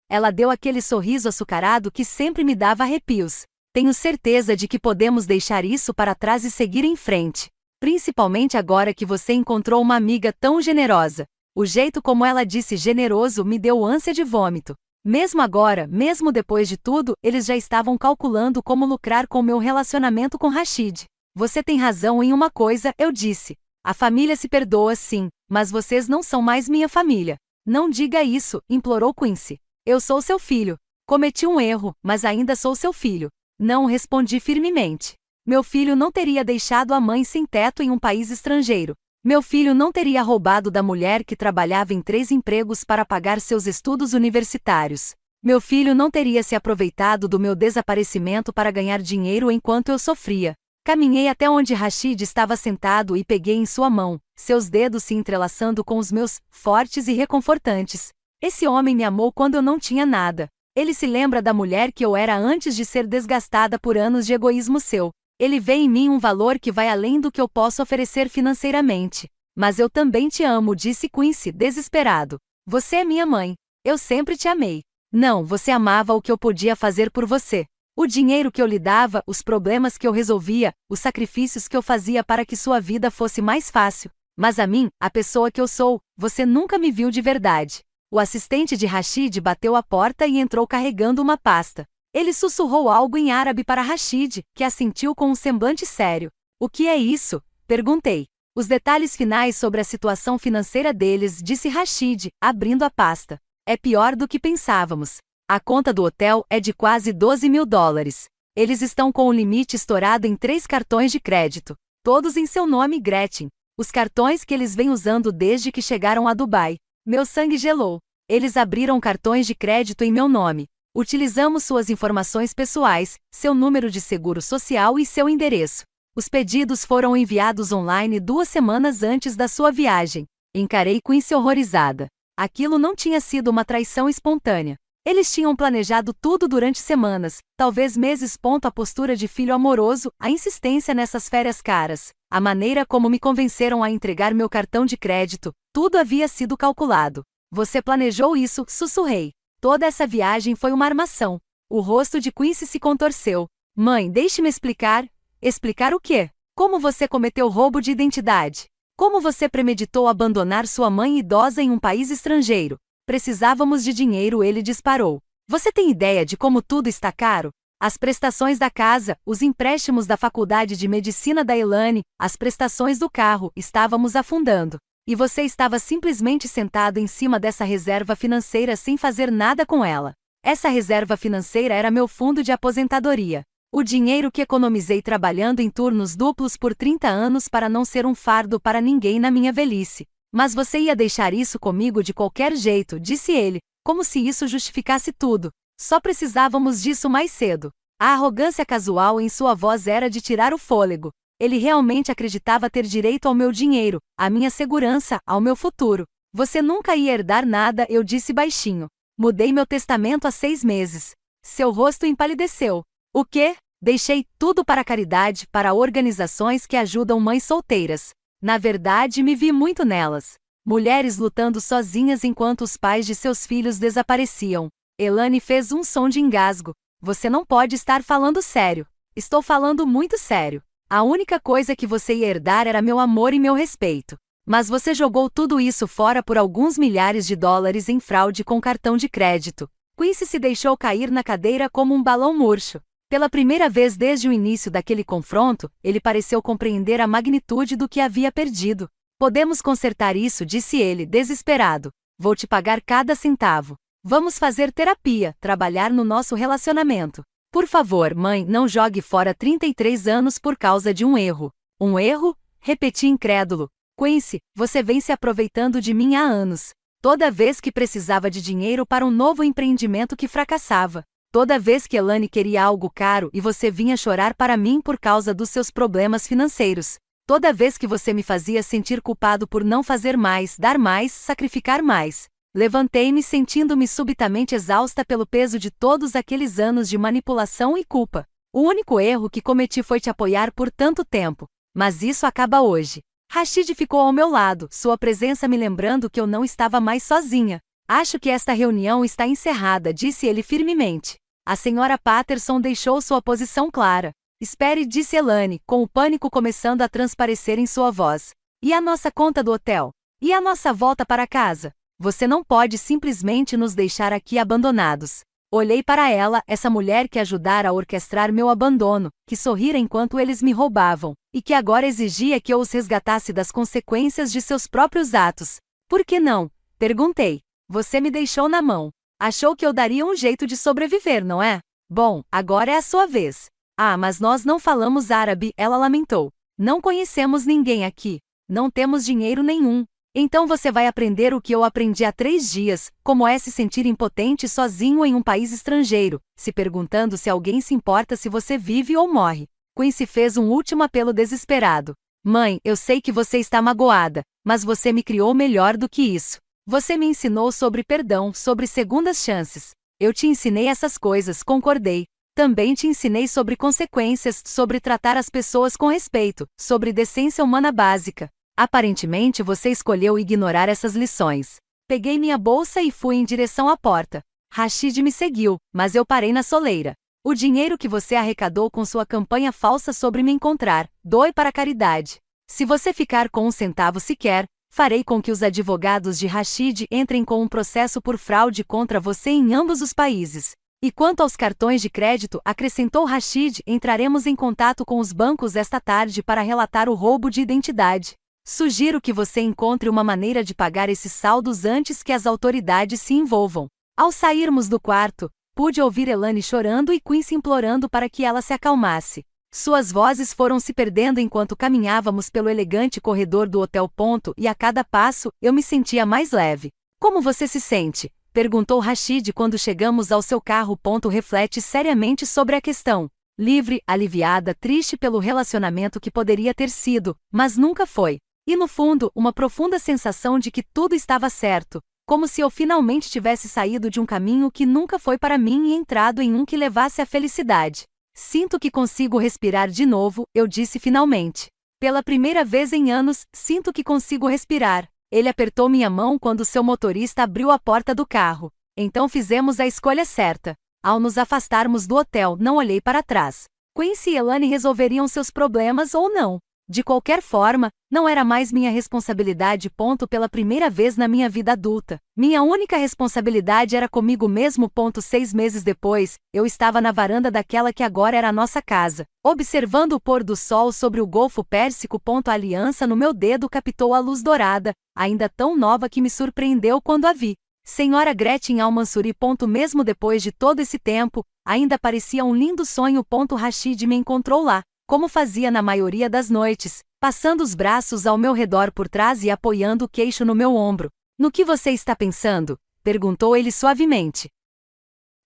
Ela deu aquele sorriso açucarado que sempre me dava arrepios. Tenho certeza de que podemos deixar isso para trás e seguir em frente. Principalmente agora que você encontrou uma amiga tão generosa. O jeito como ela disse generoso me deu ânsia de vômito. Mesmo agora, mesmo depois de tudo, eles já estavam calculando como lucrar com meu relacionamento com Rashid. Você tem razão em uma coisa, eu disse. A família se perdoa sim, mas vocês não são mais minha família. Não diga isso, implorou Quincy. Eu sou seu filho. Cometi um erro, mas ainda sou seu filho. Não, respondi firmemente. Meu filho não teria deixado a mãe sem teto em um país estrangeiro. Meu filho não teria roubado da mulher que trabalhava em 3 empregos para pagar seus estudos universitários. Meu filho não teria se aproveitado do meu desaparecimento para ganhar dinheiro enquanto eu sofria. Caminhei até onde Rashid estava sentado e peguei em sua mão, seus dedos se entrelaçando com os meus, fortes e reconfortantes. Esse homem me amou quando eu não tinha nada. Ele se lembra da mulher que eu era antes de ser desgastada por anos de egoísmo seu. Ele vê em mim um valor que vai além do que eu posso oferecer financeiramente. Mas eu também te amo, disse Quincy, desesperado. Você é minha mãe. Eu sempre te amei. Não, você amava o que eu podia fazer por você. O dinheiro que eu lhe dava, os problemas que eu resolvia, os sacrifícios que eu fazia para que sua vida fosse mais fácil. Mas a mim, a pessoa que eu sou, você nunca me viu de verdade. O assistente de Rashid bateu a porta e entrou carregando uma pasta. Ele sussurrou algo em árabe para Rashid, que assentiu com um semblante sério. O que é isso? Perguntei. Os detalhes finais sobre a situação financeira deles, disse Rashid, abrindo a pasta. É pior do que pensávamos. A conta do hotel é de quase 12 mil dólares. Eles estão com o limite estourado em 3 cartões de crédito. Todos em seu nome, Gretchen. Os cartões que eles vêm usando desde que chegaram a Dubai. Meu sangue gelou. Eles abriram cartões de crédito em meu nome. Utilizamos suas informações pessoais, seu número de seguro social e seu endereço. Os pedidos foram enviados online 2 semanas antes da sua viagem. Encarei Quincy horrorizada. Aquilo não tinha sido uma traição espontânea. Eles tinham planejado tudo durante semanas, talvez meses. A postura de filho amoroso, a insistência nessas férias caras, a maneira como me convenceram a entregar meu cartão de crédito, tudo havia sido calculado. Você planejou isso, sussurrei. Toda essa viagem foi uma armação. O rosto de Quincy se contorceu. Mãe, deixe-me explicar. Explicar o quê? Como você cometeu roubo de identidade? Como você premeditou abandonar sua mãe idosa em um país estrangeiro? Precisávamos de dinheiro, ele disparou. Você tem ideia de como tudo está caro? As prestações da casa, os empréstimos da faculdade de medicina da Elaine, as prestações do carro, estávamos afundando. E você estava simplesmente sentado em cima dessa reserva financeira sem fazer nada com ela. Essa reserva financeira era meu fundo de aposentadoria. O dinheiro que economizei trabalhando em turnos duplos por 30 anos para não ser um fardo para ninguém na minha velhice. Mas você ia deixar isso comigo de qualquer jeito, disse ele, como se isso justificasse tudo. Só precisávamos disso mais cedo. A arrogância casual em sua voz era de tirar o fôlego. Ele realmente acreditava ter direito ao meu dinheiro, à minha segurança, ao meu futuro. Você nunca ia herdar nada, eu disse baixinho. Mudei meu testamento há 6 meses. Seu rosto empalideceu. O quê? Deixei tudo para a caridade, para organizações que ajudam mães solteiras. Na verdade, me vi muito nelas. Mulheres lutando sozinhas enquanto os pais de seus filhos desapareciam. Elaine fez um som de engasgo. Você não pode estar falando sério. Estou falando muito sério. A única coisa que você ia herdar era meu amor e meu respeito. Mas você jogou tudo isso fora por alguns milhares de dólares em fraude com cartão de crédito. Quincy se deixou cair na cadeira como um balão murcho. Pela primeira vez desde o início daquele confronto, ele pareceu compreender a magnitude do que havia perdido. Podemos consertar isso, disse ele, desesperado. Vou te pagar cada centavo. Vamos fazer terapia, trabalhar no nosso relacionamento. Por favor, mãe, não jogue fora 33 anos por causa de um erro. Um erro? Repeti incrédulo. Quincy, você vem se aproveitando de mim há anos. Toda vez que precisava de dinheiro para um novo empreendimento que fracassava. Toda vez que Elane queria algo caro e você vinha chorar para mim por causa dos seus problemas financeiros. Toda vez que você me fazia sentir culpado por não fazer mais, dar mais, sacrificar mais. Levantei-me sentindo-me subitamente exausta pelo peso de todos aqueles anos de manipulação e culpa. O único erro que cometi foi te apoiar por tanto tempo. Mas isso acaba hoje. Rashid ficou ao meu lado, sua presença me lembrando que eu não estava mais sozinha. Acho que esta reunião está encerrada, disse ele firmemente. A senhora Patterson deixou sua posição clara. Espere, disse Elane, com o pânico começando a transparecer em sua voz. E a nossa conta do hotel? E a nossa volta para casa? Você não pode simplesmente nos deixar aqui abandonados. Olhei para ela, essa mulher que ajudara a orquestrar meu abandono, que sorrira enquanto eles me roubavam, e que agora exigia que eu os resgatasse das consequências de seus próprios atos. Por que não? Perguntei. Você me deixou na mão. Achou que eu daria um jeito de sobreviver, não é? Bom, agora é a sua vez. Ah, mas nós não falamos árabe, ela lamentou. Não conhecemos ninguém aqui. Não temos dinheiro nenhum. Então você vai aprender o que eu aprendi há 3 dias, como é se sentir impotente sozinho em um país estrangeiro, se perguntando se alguém se importa se você vive ou morre. Quincy fez um último apelo desesperado. Mãe, eu sei que você está magoada, mas você me criou melhor do que isso. Você me ensinou sobre perdão, sobre segundas chances. Eu te ensinei essas coisas, concordei. Também te ensinei sobre consequências, sobre tratar as pessoas com respeito, sobre decência humana básica. Aparentemente você escolheu ignorar essas lições. Peguei minha bolsa e fui em direção à porta. Rashid me seguiu, mas eu parei na soleira. O dinheiro que você arrecadou com sua campanha falsa sobre me encontrar, doe para a caridade. Se você ficar com 1 centavo sequer, farei com que os advogados de Rashid entrem com um processo por fraude contra você em ambos os países. E quanto aos cartões de crédito, acrescentou Rashid, entraremos em contato com os bancos esta tarde para relatar o roubo de identidade. Sugiro que você encontre uma maneira de pagar esses saldos antes que as autoridades se envolvam. Ao sairmos do quarto, pude ouvir Elane chorando e Quincy implorando para que ela se acalmasse. Suas vozes foram se perdendo enquanto caminhávamos pelo elegante corredor do hotel. E a cada passo, eu me sentia mais leve. Como você se sente? Perguntou Rashid quando chegamos ao seu carro. Reflete seriamente sobre a questão. Livre, aliviada, triste pelo relacionamento que poderia ter sido, mas nunca foi. E no fundo, uma profunda sensação de que tudo estava certo, como se eu finalmente tivesse saído de um caminho que nunca foi para mim e entrado em um que levasse à felicidade. Sinto que consigo respirar de novo, eu disse finalmente. Pela primeira vez em anos, sinto que consigo respirar. Ele apertou minha mão quando seu motorista abriu a porta do carro. Então fizemos a escolha certa. Ao nos afastarmos do hotel, não olhei para trás. Quincy e Elane resolveriam seus problemas ou não. De qualquer forma, não era mais minha responsabilidade. Pela primeira vez na minha vida adulta. Minha única responsabilidade era comigo mesmo. 6 meses depois, eu estava na varanda daquela que agora era a nossa casa, observando o pôr do sol sobre o Golfo Pérsico. A aliança no meu dedo captou a luz dourada, ainda tão nova que me surpreendeu quando a vi. Senhora Gretchen Al-Mansuri. Mesmo depois de todo esse tempo, ainda parecia um lindo sonho. Rashid me encontrou lá, como fazia na maioria das noites, passando os braços ao meu redor por trás e apoiando o queixo no meu ombro. No que você está pensando? Perguntou ele suavemente.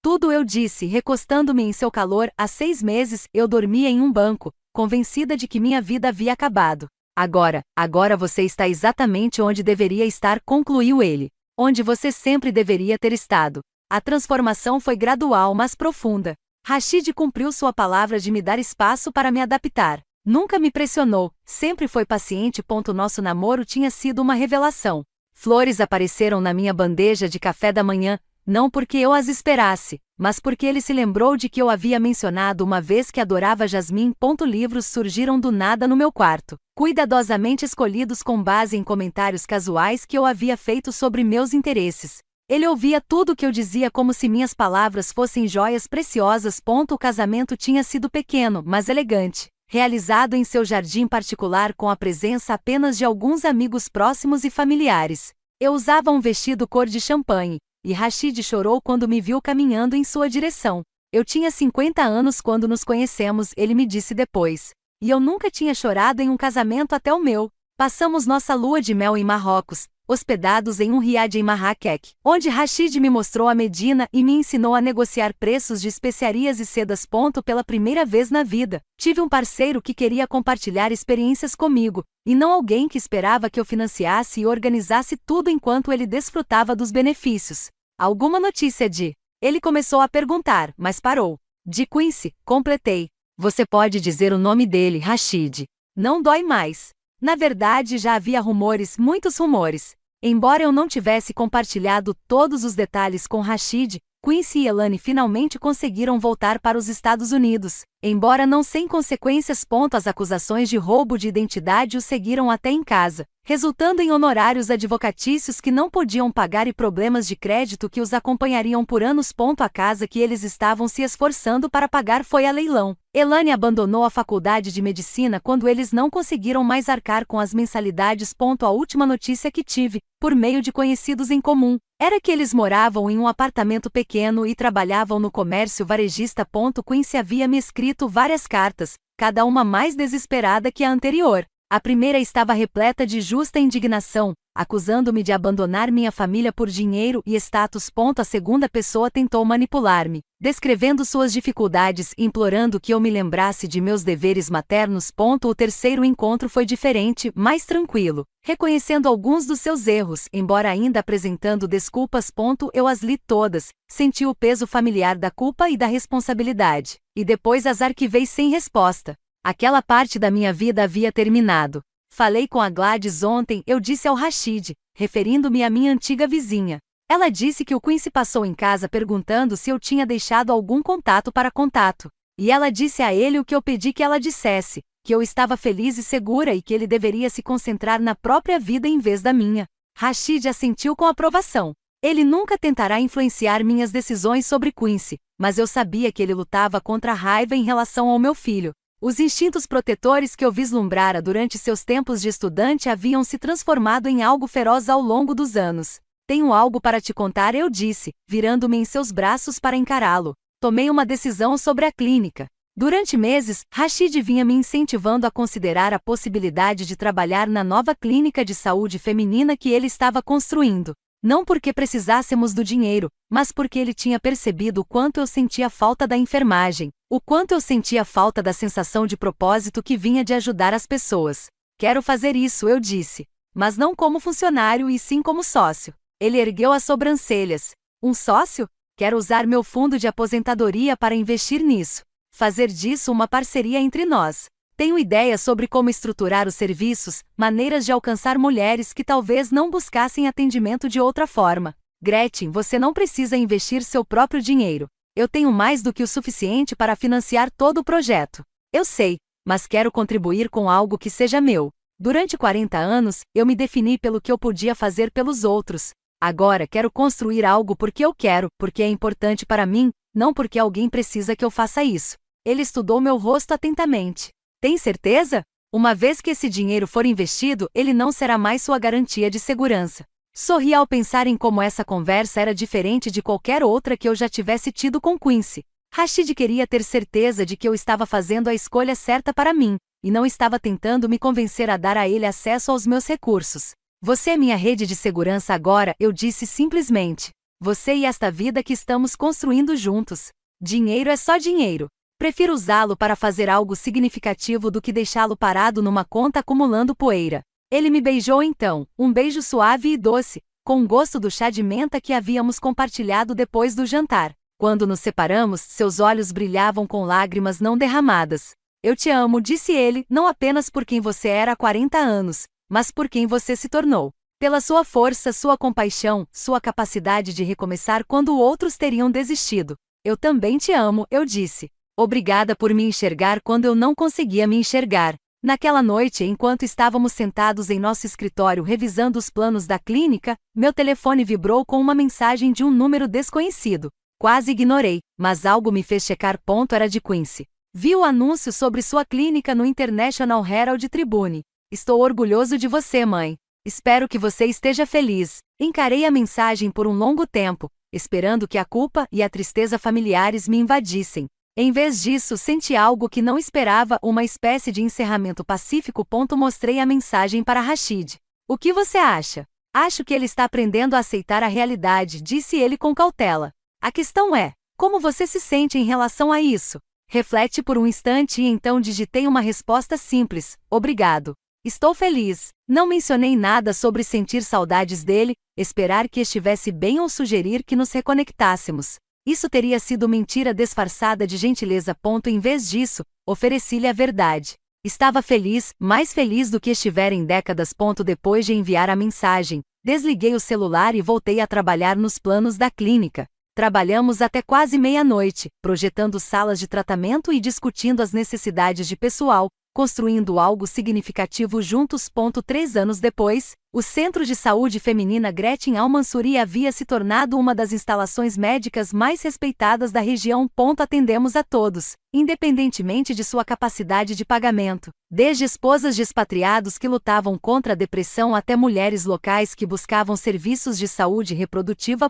Tudo, eu disse, recostando-me em seu calor. Há 6 meses, eu dormia em um banco, convencida de que minha vida havia acabado. Agora você está exatamente onde deveria estar, concluiu ele. Onde você sempre deveria ter estado. A transformação foi gradual, mas profunda. Rashid cumpriu sua palavra de me dar espaço para me adaptar. Nunca me pressionou, sempre foi paciente. Nosso namoro tinha sido uma revelação. Flores apareceram na minha bandeja de café da manhã, não porque eu as esperasse, mas porque ele se lembrou de que eu havia mencionado uma vez que adorava jasmim. Livros surgiram do nada no meu quarto, cuidadosamente escolhidos com base em comentários casuais que eu havia feito sobre meus interesses. Ele ouvia tudo o que eu dizia como se minhas palavras fossem joias preciosas. O casamento tinha sido pequeno, mas elegante, realizado em seu jardim particular com a presença apenas de alguns amigos próximos e familiares. Eu usava um vestido cor de champanhe, e Rashid chorou quando me viu caminhando em sua direção. Eu tinha 50 anos quando nos conhecemos, ele me disse depois. E eu nunca tinha chorado em um casamento até o meu. Passamos nossa lua de mel em Marrocos, hospedados em um riad em Marrakech, onde Rashid me mostrou a Medina e me ensinou a negociar preços de especiarias e sedas. Pela primeira vez na vida, tive um parceiro que queria compartilhar experiências comigo, e não alguém que esperava que eu financiasse e organizasse tudo enquanto ele desfrutava dos benefícios. Alguma notícia de... Ele começou a perguntar, mas parou. De Quincy, completei. Você pode dizer o nome dele, Rashid. Não dói mais. Na verdade, já havia rumores, muitos rumores. Embora eu não tivesse compartilhado todos os detalhes com Rashid, Quincy e Elane finalmente conseguiram voltar para os Estados Unidos, embora não sem consequências. As acusações de roubo de identidade o seguiram até em casa, resultando em honorários advocatícios que não podiam pagar e problemas de crédito que os acompanhariam por anos. A casa que eles estavam se esforçando para pagar foi a leilão. Elane abandonou a faculdade de medicina quando eles não conseguiram mais arcar com as mensalidades. A última notícia que tive, por meio de conhecidos em comum, era que eles moravam em um apartamento pequeno e trabalhavam no comércio varejista. Quincy havia me escrito várias cartas, cada uma mais desesperada que a anterior. A primeira estava repleta de justa indignação, acusando-me de abandonar minha família por dinheiro e status. A segunda pessoa tentou manipular-me, descrevendo suas dificuldades e implorando que eu me lembrasse de meus deveres maternos. O terceiro encontro foi diferente, mais tranquilo, reconhecendo alguns dos seus erros, embora ainda apresentando desculpas. Eu as li todas, senti o peso familiar da culpa e da responsabilidade, e depois as arquivei sem resposta. Aquela parte da minha vida havia terminado. Falei com a Gladys ontem, eu disse ao Rashid, referindo-me à minha antiga vizinha. Ela disse que o Quincy passou em casa perguntando se eu tinha deixado algum contato para contato. E ela disse a ele o que eu pedi que ela dissesse, que eu estava feliz e segura e que ele deveria se concentrar na própria vida em vez da minha. Rashid assentiu com aprovação. Ele nunca tentará influenciar minhas decisões sobre Quincy, mas eu sabia que ele lutava contra a raiva em relação ao meu filho. Os instintos protetores que eu vislumbrara durante seus tempos de estudante haviam se transformado em algo feroz ao longo dos anos. Tenho algo para te contar, eu disse, virando-me em seus braços para encará-lo. Tomei uma decisão sobre a clínica. Durante meses, Rashid vinha me incentivando a considerar a possibilidade de trabalhar na nova clínica de saúde feminina que ele estava construindo. Não porque precisássemos do dinheiro, mas porque ele tinha percebido o quanto eu sentia falta da enfermagem, o quanto eu sentia falta da sensação de propósito que vinha de ajudar as pessoas. Quero fazer isso, eu disse. Mas não como funcionário e sim como sócio. Ele ergueu as sobrancelhas. Um sócio? Quero usar meu fundo de aposentadoria para investir nisso. Fazer disso uma parceria entre nós. Tenho ideias sobre como estruturar os serviços, maneiras de alcançar mulheres que talvez não buscassem atendimento de outra forma. Gretchen, você não precisa investir seu próprio dinheiro. Eu tenho mais do que o suficiente para financiar todo o projeto. Eu sei, mas quero contribuir com algo que seja meu. Durante 40 anos, eu me defini pelo que eu podia fazer pelos outros. Agora quero construir algo porque eu quero, porque é importante para mim, não porque alguém precisa que eu faça isso. Ele estudou meu rosto atentamente. Tem certeza? Uma vez que esse dinheiro for investido, ele não será mais sua garantia de segurança. Sorri ao pensar em como essa conversa era diferente de qualquer outra que eu já tivesse tido com Quincy. Rashid queria ter certeza de que eu estava fazendo a escolha certa para mim, e não estava tentando me convencer a dar a ele acesso aos meus recursos. Você é minha rede de segurança agora, eu disse simplesmente. Você e esta vida que estamos construindo juntos. Dinheiro é só dinheiro. Prefiro usá-lo para fazer algo significativo do que deixá-lo parado numa conta acumulando poeira. Ele me beijou então, um beijo suave e doce, com gosto do chá de menta que havíamos compartilhado depois do jantar. Quando nos separamos, seus olhos brilhavam com lágrimas não derramadas. Eu te amo, disse ele, não apenas por quem você era há 40 anos, mas por quem você se tornou. Pela sua força, sua compaixão, sua capacidade de recomeçar quando outros teriam desistido. Eu também te amo, eu disse. Obrigada por me enxergar quando eu não conseguia me enxergar. Naquela noite, enquanto estávamos sentados em nosso escritório revisando os planos da clínica, meu telefone vibrou com uma mensagem de um número desconhecido. Quase ignorei, mas algo me fez checar. Era de Quincy. Vi o anúncio sobre sua clínica no International Herald Tribune. Estou orgulhoso de você, mãe. Espero que você esteja feliz. Encarei a mensagem por um longo tempo, esperando que a culpa e a tristeza familiares me invadissem. Em vez disso, senti algo que não esperava, uma espécie de encerramento pacífico. Mostrei a mensagem para Rashid. O que você acha? Acho que ele está aprendendo a aceitar a realidade, disse ele com cautela. A questão é, como você se sente em relação a isso? Reflete por um instante e então digitei uma resposta simples: obrigado. Estou feliz. Não mencionei nada sobre sentir saudades dele, esperar que estivesse bem ou sugerir que nos reconectássemos. Isso teria sido mentira disfarçada de gentileza. Em vez disso, ofereci-lhe a verdade. Estava feliz, mais feliz do que estivera em décadas. Depois de enviar a mensagem, desliguei o celular e voltei a trabalhar nos planos da clínica. Trabalhamos até quase meia-noite, projetando salas de tratamento e discutindo as necessidades de pessoal, construindo algo significativo juntos. 3 anos depois, o Centro de Saúde Feminina Gretchen Al-Mansuri havia se tornado uma das instalações médicas mais respeitadas da região. Atendemos a todos, independentemente de sua capacidade de pagamento, desde esposas de expatriados que lutavam contra a depressão até mulheres locais que buscavam serviços de saúde reprodutiva.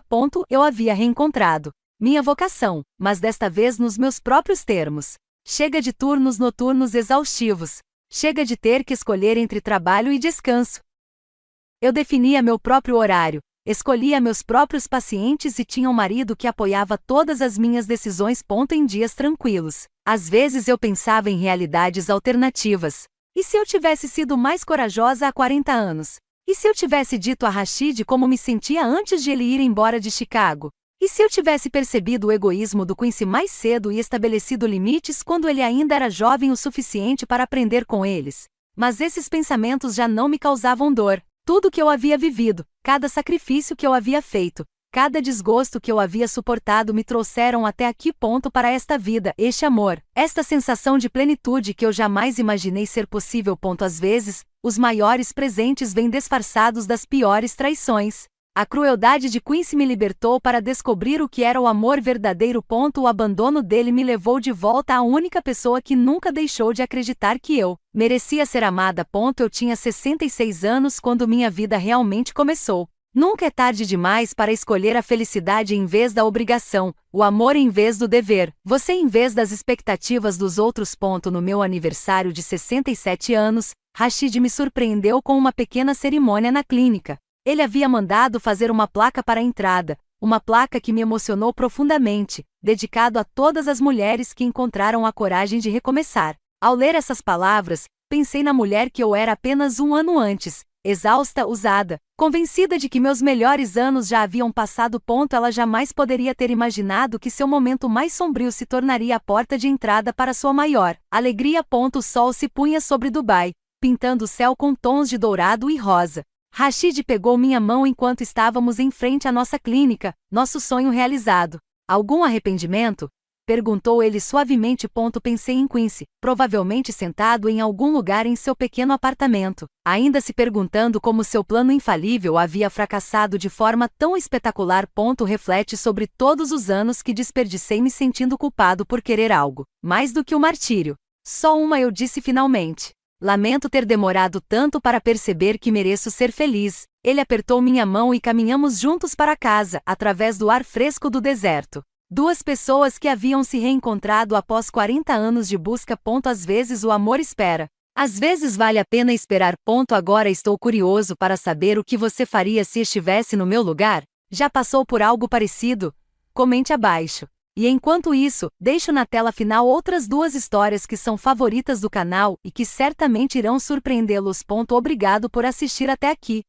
Eu havia reencontrado minha vocação, mas desta vez nos meus próprios termos. Chega de turnos noturnos exaustivos. Chega de ter que escolher entre trabalho e descanso. Eu definia meu próprio horário, escolhia meus próprios pacientes e tinha um marido que apoiava todas as minhas decisões. Em dias tranquilos, às vezes eu pensava em realidades alternativas. E se eu tivesse sido mais corajosa há 40 anos? E se eu tivesse dito a Rashid como me sentia antes de ele ir embora de Chicago? E se eu tivesse percebido o egoísmo do Quincy mais cedo e estabelecido limites quando ele ainda era jovem o suficiente para aprender com eles? Mas esses pensamentos já não me causavam dor. Tudo que eu havia vivido, cada sacrifício que eu havia feito, cada desgosto que eu havia suportado me trouxeram até aqui. Para esta vida, este amor, esta sensação de plenitude que eu jamais imaginei ser possível. Às vezes, os maiores presentes vêm disfarçados das piores traições. A crueldade de Quincy me libertou para descobrir o que era o amor verdadeiro. O abandono dele me levou de volta à única pessoa que nunca deixou de acreditar que eu merecia ser amada. Eu tinha 66 anos quando minha vida realmente começou. Nunca é tarde demais para escolher a felicidade em vez da obrigação, o amor em vez do dever, você em vez das expectativas dos outros. No meu aniversário de 67 anos, Rashid me surpreendeu com uma pequena cerimônia na clínica. Ele havia mandado fazer uma placa para a entrada, uma placa que me emocionou profundamente, dedicado a todas as mulheres que encontraram a coragem de recomeçar. Ao ler essas palavras, pensei na mulher que eu era apenas um ano antes, exausta, usada, convencida de que meus melhores anos já haviam passado. Ela jamais poderia ter imaginado que seu momento mais sombrio se tornaria a porta de entrada para sua maior alegria. O sol se punha sobre Dubai, pintando o céu com tons de dourado e rosa. Rashid pegou minha mão enquanto estávamos em frente à nossa clínica, nosso sonho realizado. Algum arrependimento? Perguntou ele suavemente. Pensei em Quincy, provavelmente sentado em algum lugar em seu pequeno apartamento, ainda se perguntando como seu plano infalível havia fracassado de forma tão espetacular. Reflete sobre todos os anos que desperdicei me sentindo culpado por querer algo mais do que o martírio. Só uma, eu disse finalmente. Lamento ter demorado tanto para perceber que mereço ser feliz. Ele apertou minha mão e caminhamos juntos para casa, através do ar fresco do deserto. Duas pessoas que haviam se reencontrado após 40 anos de busca. Às vezes o amor espera. Às vezes vale a pena esperar. Agora estou curioso para saber o que você faria se estivesse no meu lugar. Já passou por algo parecido? Comente abaixo. E enquanto isso, deixo na tela final outras 2 histórias que são favoritas do canal e que certamente irão surpreendê-los. Obrigado por assistir até aqui.